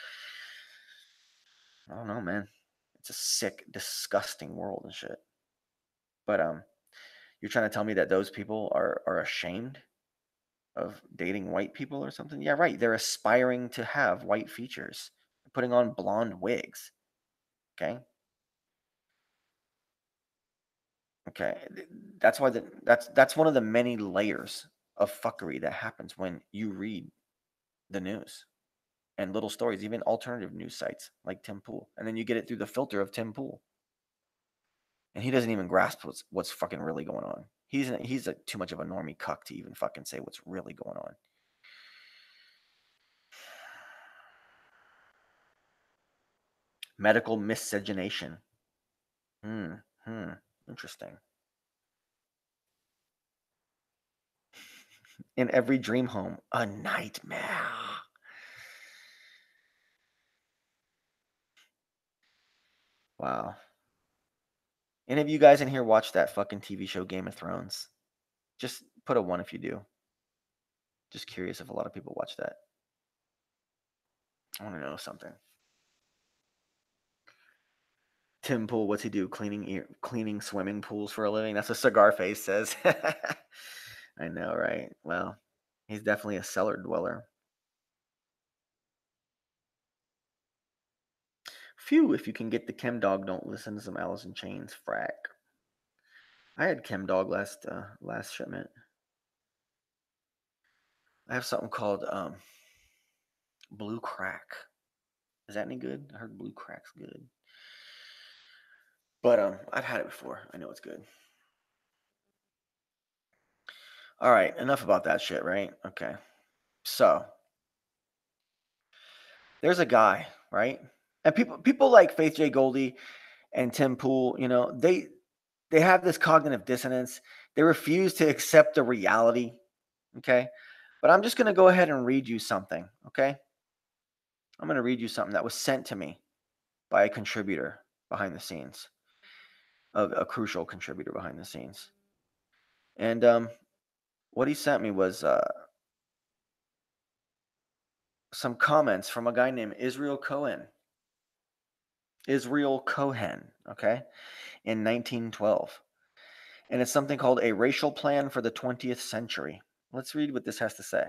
I don't know, man. It's a sick, disgusting world and shit. But you're trying to tell me that those people are ashamed of dating white people or something? Yeah, right. They're aspiring to have white features, putting on blonde wigs. Okay. Okay. That's why that's one of the many layers of fuckery that happens when you read the news and little stories, even alternative news sites like Tim Pool, and then you get it through the filter of Tim Pool, and he doesn't even grasp what's fucking really going on. He's too much of a normie cuck to even fucking say what's really going on. Medical miscegenation. Interesting. In every dream home, a nightmare. Wow. Any of you guys in here watch that fucking TV show Game of Thrones? Just put a 1 if you do. Just curious if a lot of people watch that. I want to know something. Tim Pool, what's he do? Cleaning swimming pools for a living? That's what Cigar Face says. I know, right? Well, he's definitely a cellar dweller. Phew, if you can get the Chem Dog, don't listen to some Alice in Chains frack. I had Chem Dog last shipment. I have something called Blue Crack. Is that any good? I heard Blue Crack's good. But I've had it before. I know it's good. All right, enough about that shit, right? Okay. So, there's a guy, right? And people like Faith J. Goldie and Tim Pool, they have this cognitive dissonance. They refuse to accept the reality, okay? But I'm just going to go ahead and read you something, okay? I'm going to read you something that was sent to me by a contributor behind the scenes, a crucial contributor behind the scenes. And what he sent me was some comments from a guy named Israel Cohen. Israel Cohen, okay, in 1912. And it's something called A Racial Plan for the 20th Century. Let's read what this has to say.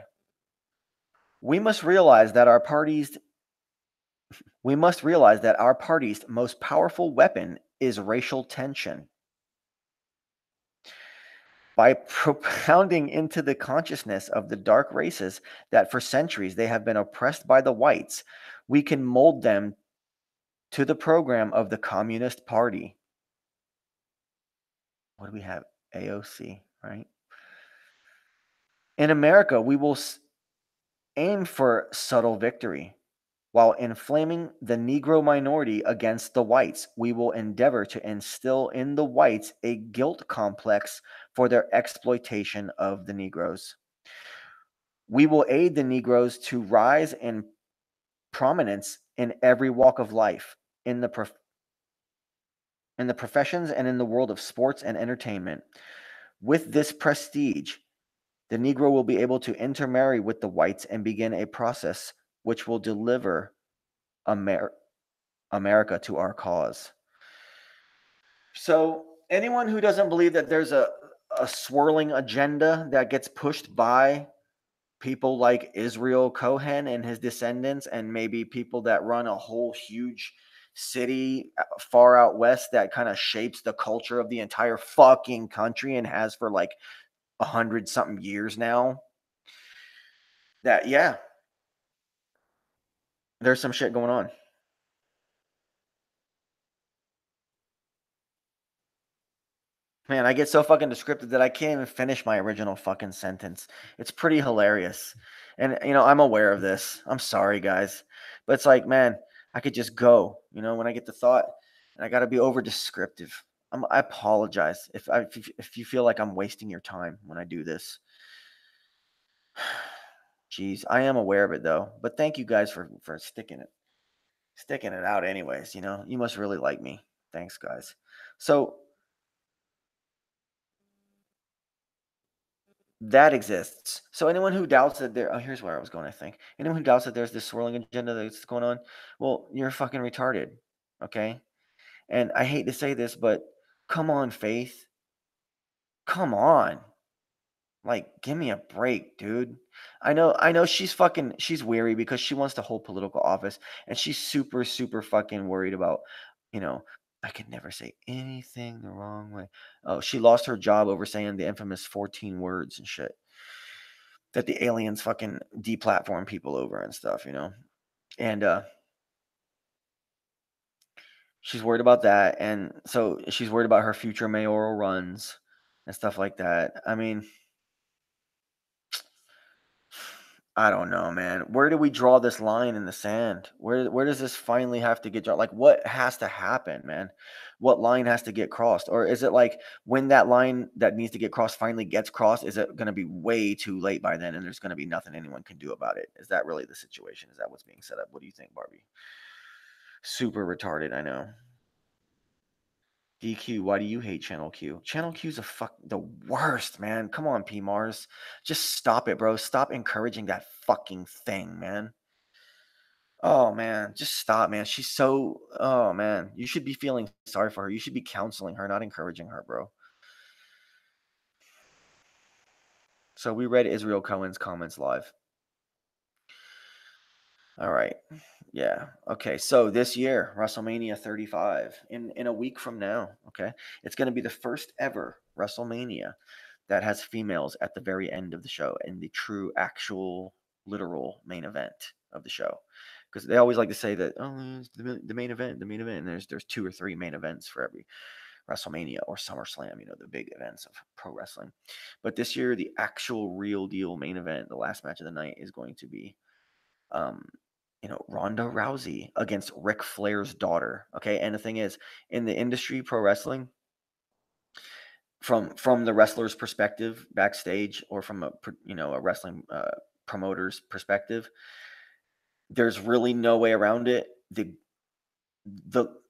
We must realize that our party's most powerful weapon is racial tension. By propounding into the consciousness of the dark races that for centuries they have been oppressed by the whites, we can mold them to the program of the Communist Party. What do we have? AOC, right? In America, we will aim for subtle victory. While inflaming the Negro minority against the whites, we will endeavor to instill in the whites a guilt complex for their exploitation of the Negroes. We will aid the Negroes to rise in prominence in every walk of life, in the professions and in the world of sports and entertainment. With this prestige, the Negro will be able to intermarry with the whites and begin a process which will deliver America to our cause. So, anyone who doesn't believe that there's a swirling agenda that gets pushed by people like Israel Cohen and his descendants, and maybe people that run a whole huge city far out west that kind of shapes the culture of the entire fucking country and has for like 100 something years now, that yeah, there's some shit going on. Man, I get so fucking descriptive that I can't even finish my original fucking sentence. It's pretty hilarious. And, I'm aware of this. I'm sorry, guys. But it's like, man, I could just go, when I get the thought, and I got to be over descriptive. I apologize if you feel like I'm wasting your time when I do this. Jeez, I am aware of it though. But thank you guys for sticking it out anyways, You must really like me. Thanks, guys. So, that exists. So anyone who doubts that here's where I was going, I think. Anyone who doubts that there's this swirling agenda that's going on, well, you're fucking retarded. Okay? And I hate to say this, but come on, Faith. Come on. Like, give me a break, dude. I know she's weary because she wants to hold political office and she's super, super fucking worried about, you know, I could never say anything the wrong way. Oh, she lost her job over saying the infamous 14 words and shit that the aliens fucking deplatform people over and stuff. And she's worried about that, and so she's worried about her future mayoral runs and stuff like that. I mean, I don't know, man. Where do we draw this line in the sand? Where does this finally have to get drawn? Like, what has to happen, man? What line has to get crossed? Or is it like when that line that needs to get crossed finally gets crossed, is it going to be way too late by then and there's going to be nothing anyone can do about it? Is that really the situation? Is that what's being set up? What do you think, Barbie? Super retarded, I know. DQ, why do you hate Channel Q? Channel Q's the worst, man. Come on, P Mars. Just stop it, bro. Stop encouraging that fucking thing, man. Oh man, just stop, man. Oh man. You should be feeling sorry for her. You should be counseling her, not encouraging her, bro. So we read Israel Cohen's comments live. All right. Yeah. Okay. So this year, WrestleMania 35, in a week from now, okay, it's going to be the first ever WrestleMania that has females at the very end of the show in the true, actual, literal main event of the show. Because they always like to say that, oh, it's the main event, and there's two or three main events for every WrestleMania or SummerSlam, the big events of pro wrestling. But this year, the actual real deal main event, the last match of the night, is going to be um, Ronda Rousey against Ric Flair's daughter. Okay, and the thing is, in the industry, pro wrestling, from the wrestler's perspective backstage, or from a wrestling promoter's perspective, there's really no way around it. The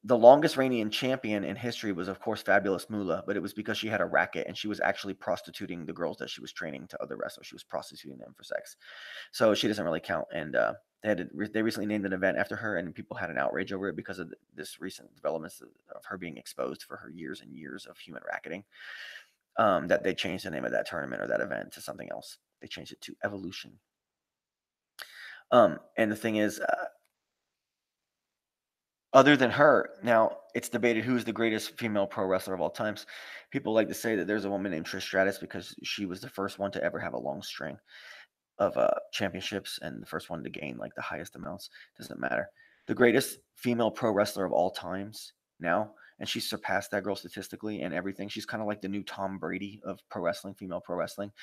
longest reigning champion in history was, of course, Fabulous Moolah, but it was because she had a racket and she was actually prostituting the girls that she was training to other wrestlers. She was prostituting them for sex. So she doesn't really count. And they recently named an event after her, and people had an outrage over it because of this recent developments of her being exposed for her years and years of human racketing. That they changed the name of that tournament or that event to something else. They changed it to Evolution. And the thing is, other than her, now it's debated who's the greatest female pro wrestler of all times. People like to say that there's a woman named Trish Stratus because she was the first one to ever have a long string of championships and the first one to gain like the highest amounts. Doesn't matter. The greatest female pro wrestler of all times now, and she's surpassed that girl statistically and everything. She's kind of like the new Tom Brady of pro wrestling, female pro wrestling,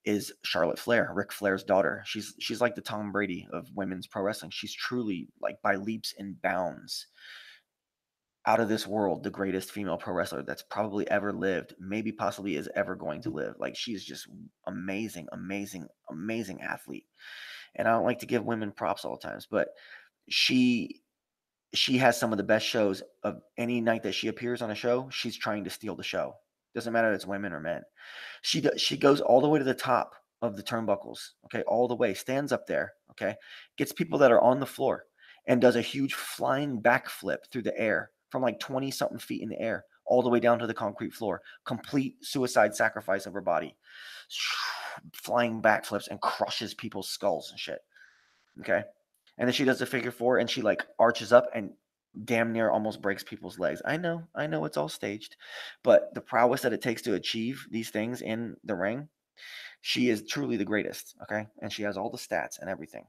is Charlotte Flair, Ric Flair's daughter. She's like the Tom Brady of women's pro wrestling. She's truly, like, by leaps and bounds, out of this world, the greatest female pro wrestler that's probably ever lived, maybe possibly is ever going to live. Like, she's just amazing, amazing, amazing athlete. And I don't like to give women props all the times, but she she has some of the best shows of any night that she appears on a show. She's trying to steal the show. Doesn't matter if it's women or men. She goes all the way to the top of the turnbuckles, okay, all the way, stands up there, okay, gets people that are on the floor, and does a huge flying backflip through the air from like 20 something feet in the air all the way down to the concrete floor. Complete suicide sacrifice of her body. Flying backflips and crushes people's skulls and shit. Okay. And then she does the figure four and she like arches up and damn near almost breaks people's legs. I know it's all staged, but the prowess that it takes to achieve these things in the ring, she is truly the greatest. Okay. And she has all the stats and everything.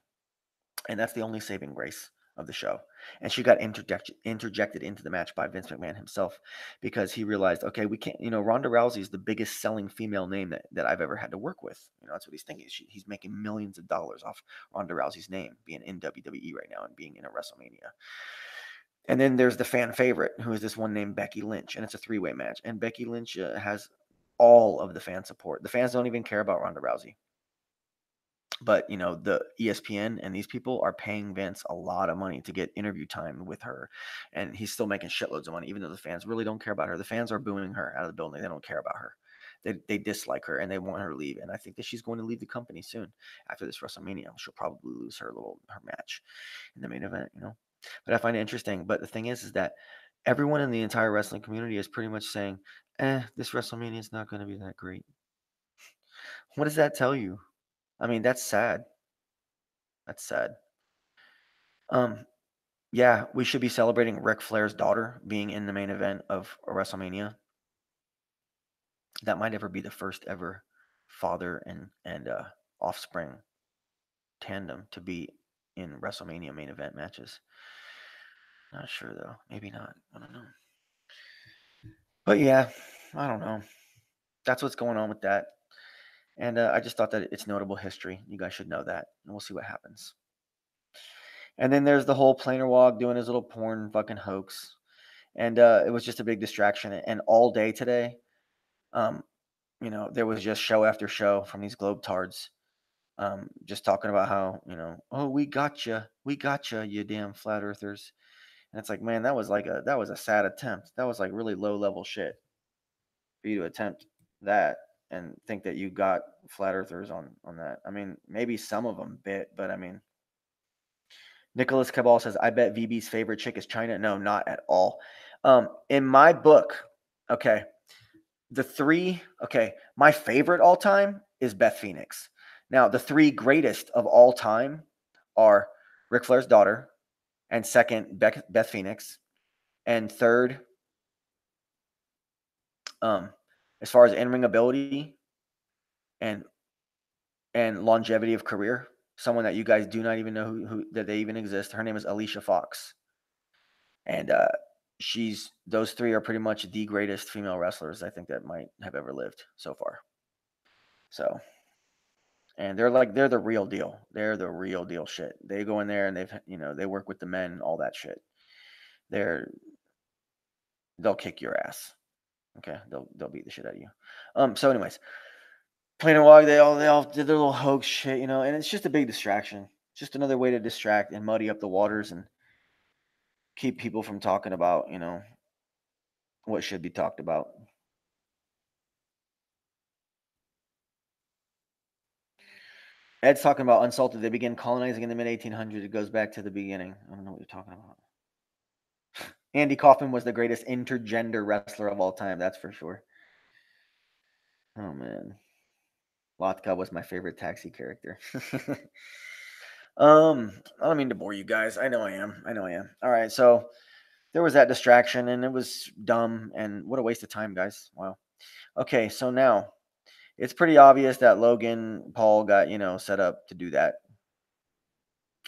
And that's the only saving grace of the show. And she got interjected into the match by Vince McMahon himself because he realized, okay, we can't, Ronda Rousey is the biggest selling female name that I've ever had to work with. That's what he's thinking. He's making millions of dollars off Ronda Rousey's name being in WWE right now and being in a WrestleMania. And then there's the fan favorite, who is this one named Becky Lynch, and it's a three-way match. And Becky Lynch has all of the fan support. The fans don't even care about Ronda Rousey. But the ESPN and these people are paying Vince a lot of money to get interview time with her, and he's still making shitloads of money, even though the fans really don't care about her. The fans are booing her out of the building. They don't care about her. They dislike her and they want her to leave. And I think that she's going to leave the company soon after this WrestleMania. She'll probably lose her match in the main event. But I find it interesting. But the thing is that everyone in the entire wrestling community is pretty much saying, this WrestleMania is not going to be that great. What does that tell you? I mean, that's sad. That's sad. Yeah, we should be celebrating Ric Flair's daughter being in the main event of a WrestleMania. That might ever be the first ever father and offspring tandem to be in WrestleMania main event matches. Not sure though. Maybe not. I don't know. But yeah, I don't know. That's what's going on with that. And I just thought that it's notable history. You guys should know that. And we'll see what happens. And then there's the whole Plainer Wog doing his little porn fucking hoax. And it was just a big distraction. And all day today, there was just show after show from these globetards, just talking about how, oh, we got you damn flat earthers. And it's like, man, that was a sad attempt. That was like really low level shit for you to attempt that and think that you got flat earthers on that. I mean, maybe some of them bit, but I mean, Nicholas Cabal says, I bet VB's favorite chick is China. No, not at all. In my book, okay, my favorite all time is Beth Phoenix. Now, the three greatest of all time are Ric Flair's daughter, and second, Beth Phoenix, and third, as far as in-ring ability and longevity of career, someone that you guys do not even know who that they even exist. Her name is Alicia Fox, and those three are pretty much the greatest female wrestlers I think that might have ever lived so far. So, and they're the real deal. They're the real deal shit. They go in there and they work with the men, all that shit. They'll kick your ass. Okay, they'll beat the shit out of you. So anyways, Plain and Wog, they all did their little hoax shit, and it's just a big distraction. Just another way to distract and muddy up the waters and keep people from talking about, what should be talked about. Ed's talking about Unsalted. They began colonizing in the mid 1800s. It goes back to the beginning. I don't know what you're talking about. Andy Kaufman was the greatest intergender wrestler of all time. That's for sure. Oh man, Latka was my favorite taxi character. I don't mean to bore you guys. I know I am. All right, so there was that distraction, and it was dumb, and what a waste of time, guys. Wow. Okay, so now it's pretty obvious that Logan Paul got set up to do that.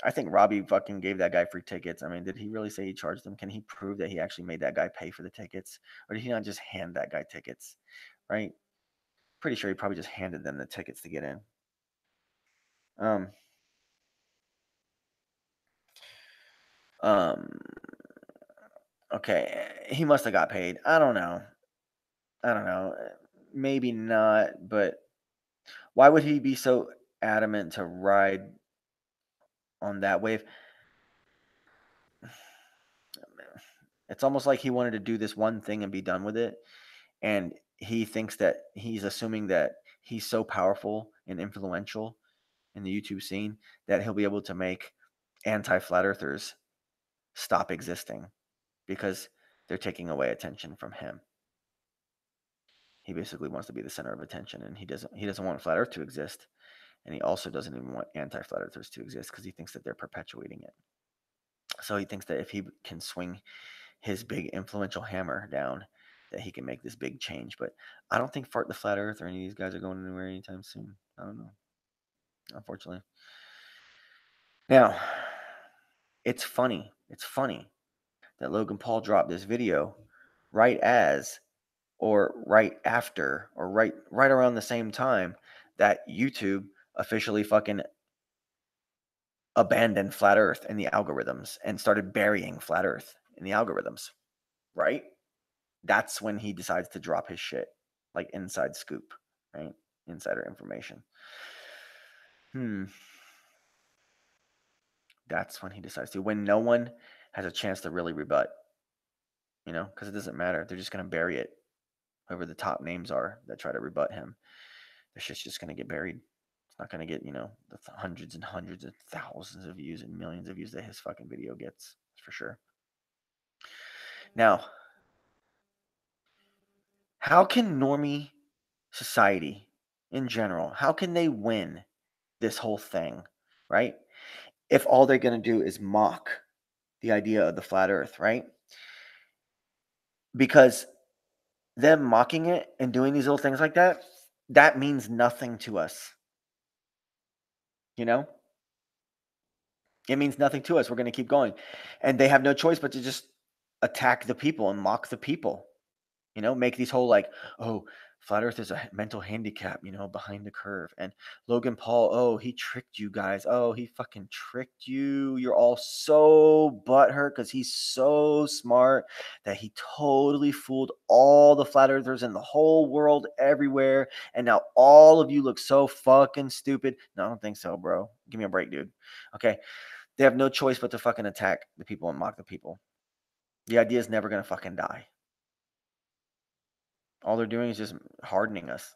I think Robbie fucking gave that guy free tickets. I mean, did he really say he charged them? Can he prove that he actually made that guy pay for the tickets? Or did he not just hand that guy tickets? Right? Pretty sure he probably just handed them the tickets to get in. Um, um, okay. He must have got paid. I don't know. Maybe not, but why would he be so adamant to ride on that wave? It's almost like he wanted to do this one thing and be done with it. And he thinks that he's assuming that he's so powerful and influential in the YouTube scene that he'll be able to make anti-flat earthers stop existing because they're taking away attention from him. He basically wants to be the center of attention, and he doesn't want flat earth to exist, and he also doesn't even want anti-flat earthers to exist because he thinks that they're perpetuating it. So he thinks that if he can swing his big influential hammer down, that he can make this big change. But I don't think the Flat Earth or any of these guys are going anywhere anytime soon. I don't know, unfortunately. Now, It's funny. It's funny that Logan Paul dropped this video right as or right after or right around the same time that YouTube officially fucking abandoned flat earth in the algorithms and started burying flat earth in the algorithms, right? That's when he decides to drop his shit, like inside scoop, right? Insider information. That's when he decides to, when no one has a chance to really rebut, because it doesn't matter. They're just going to bury it. Whoever the top names are that try to rebut him, the shit's just going to get buried. It's not going to get, the hundreds and hundreds of thousands of views and millions of views that his fucking video gets, for sure. Now, how can normie society in general, how can they win this whole thing, right? If all they're going to do is mock the idea of the flat earth, right? Because them mocking it and doing these little things like that, that means nothing to us. It means nothing to us. We're going to keep going. And they have no choice but to just attack the people and mock the people. Make these whole like, oh, flat earth is a mental handicap, behind the curve. And Logan Paul, oh, he tricked you guys. Oh, he fucking tricked you. You're all so butthurt because he's so smart that he totally fooled all the flat earthers in the whole world everywhere. And now all of you look so fucking stupid. No, I don't think so, bro. Give me a break, dude. Okay. They have no choice but to fucking attack the people and mock the people. The idea is never going to fucking die. All they're doing is just hardening us.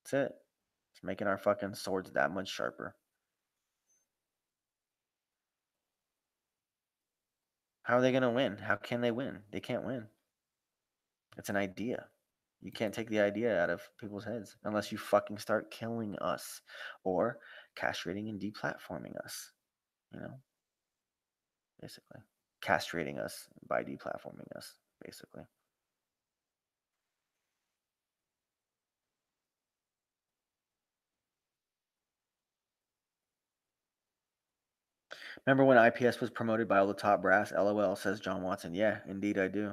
That's it. It's making our fucking swords that much sharper. How are they going to win? How can they win? They can't win. It's an idea. You can't take the idea out of people's heads unless you fucking start killing us or castrating and deplatforming us. Basically. Castrating us by deplatforming us, basically. Remember when IPS was promoted by all the top brass? LOL, says John Watson. Yeah, indeed I do.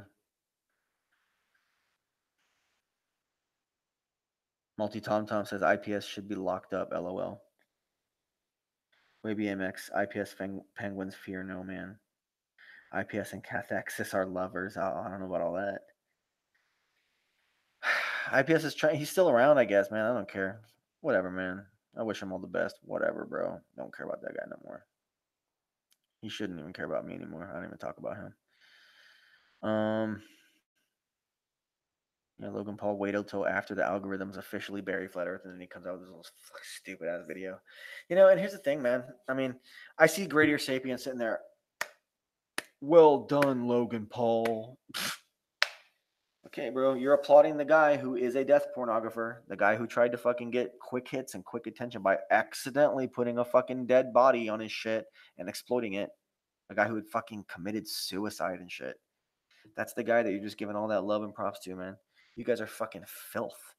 Multi Tom Tom says IPS should be locked up. LOL. Way BMX. IPS penguins fear no man. IPS and Cathexis are lovers. I don't know about all that. IPS is trying. He's still around, I guess, man. I don't care. Whatever, man. I wish him all the best. Whatever, bro. Don't care about that guy no more. He shouldn't even care about me anymore. I don't even talk about him. Logan Paul waited till after the algorithms officially bury flat Earth, and then he comes out with this little stupid ass video. And here's the thing, man. I mean, I see Gradier Sapien sitting there. Well done, Logan Paul. Okay, bro, you're applauding the guy who is a death pornographer, the guy who tried to fucking get quick hits and quick attention by accidentally putting a fucking dead body on his shit and exploiting it. A guy who had fucking committed suicide and shit. That's the guy that you're just giving all that love and props to, man. You guys are fucking filth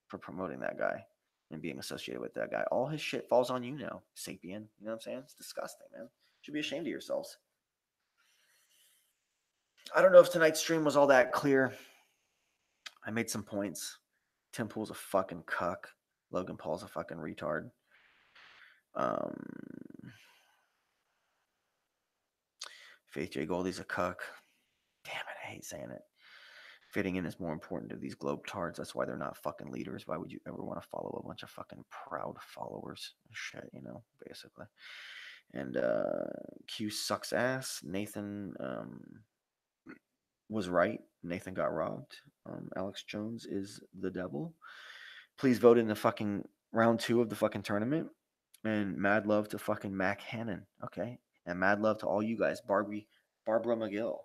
for promoting that guy and being associated with that guy. All his shit falls on you now, Sapien. You know what I'm saying? It's disgusting, man. You should be ashamed of yourselves. I don't know if tonight's stream was all that clear. I made some points. Tim Pool's a fucking cuck. Logan Paul's a fucking retard. Faith J. Goldie's a cuck. Damn it, I hate saying it. Fitting in is more important to these globetards. That's why they're not fucking leaders. Why would you ever want to follow a bunch of fucking proud followers? Shit, basically. And Q sucks ass. Nathan was right. Nathan got robbed. Alex Jones is the devil. Please vote in the fucking round 2 of the fucking tournament. And mad love to fucking Mac Hannon. Okay. And mad love to all you guys. Barbara McGill.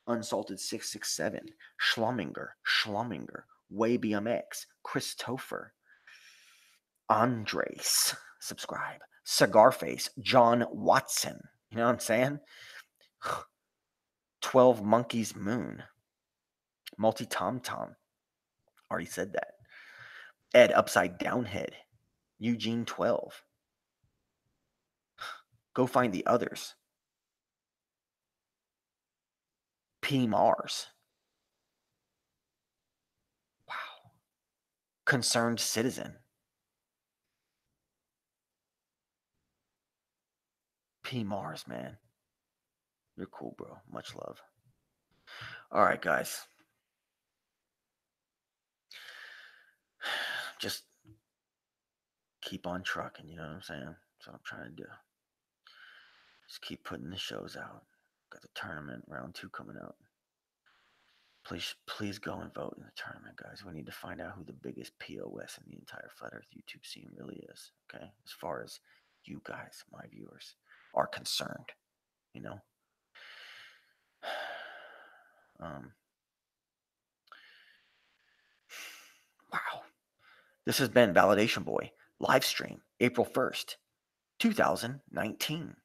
Unsalted 667. Schlumminger. Way BMX. Christopher. Andres. Subscribe. Cigarface. John Watson. You know what I'm saying? 12 Monkeys Moon. Multi Tom Tom. Already said that. Ed Upside Down Head. Eugene 12. Go find the others. P. Mars. Wow. Concerned citizen. P. Mars, man. You're cool, bro. Much love. All right, guys. Just keep on trucking, you know what I'm saying? That's what I'm trying to do. Just keep putting the shows out. Got the tournament, round 2 coming out. Please go and vote in the tournament, guys. We need to find out who the biggest POS in the entire Flat Earth YouTube scene really is, okay? As far as you guys, my viewers, are concerned, you know? Wow. This has been Validation Boy, live stream, April 1st, 2019.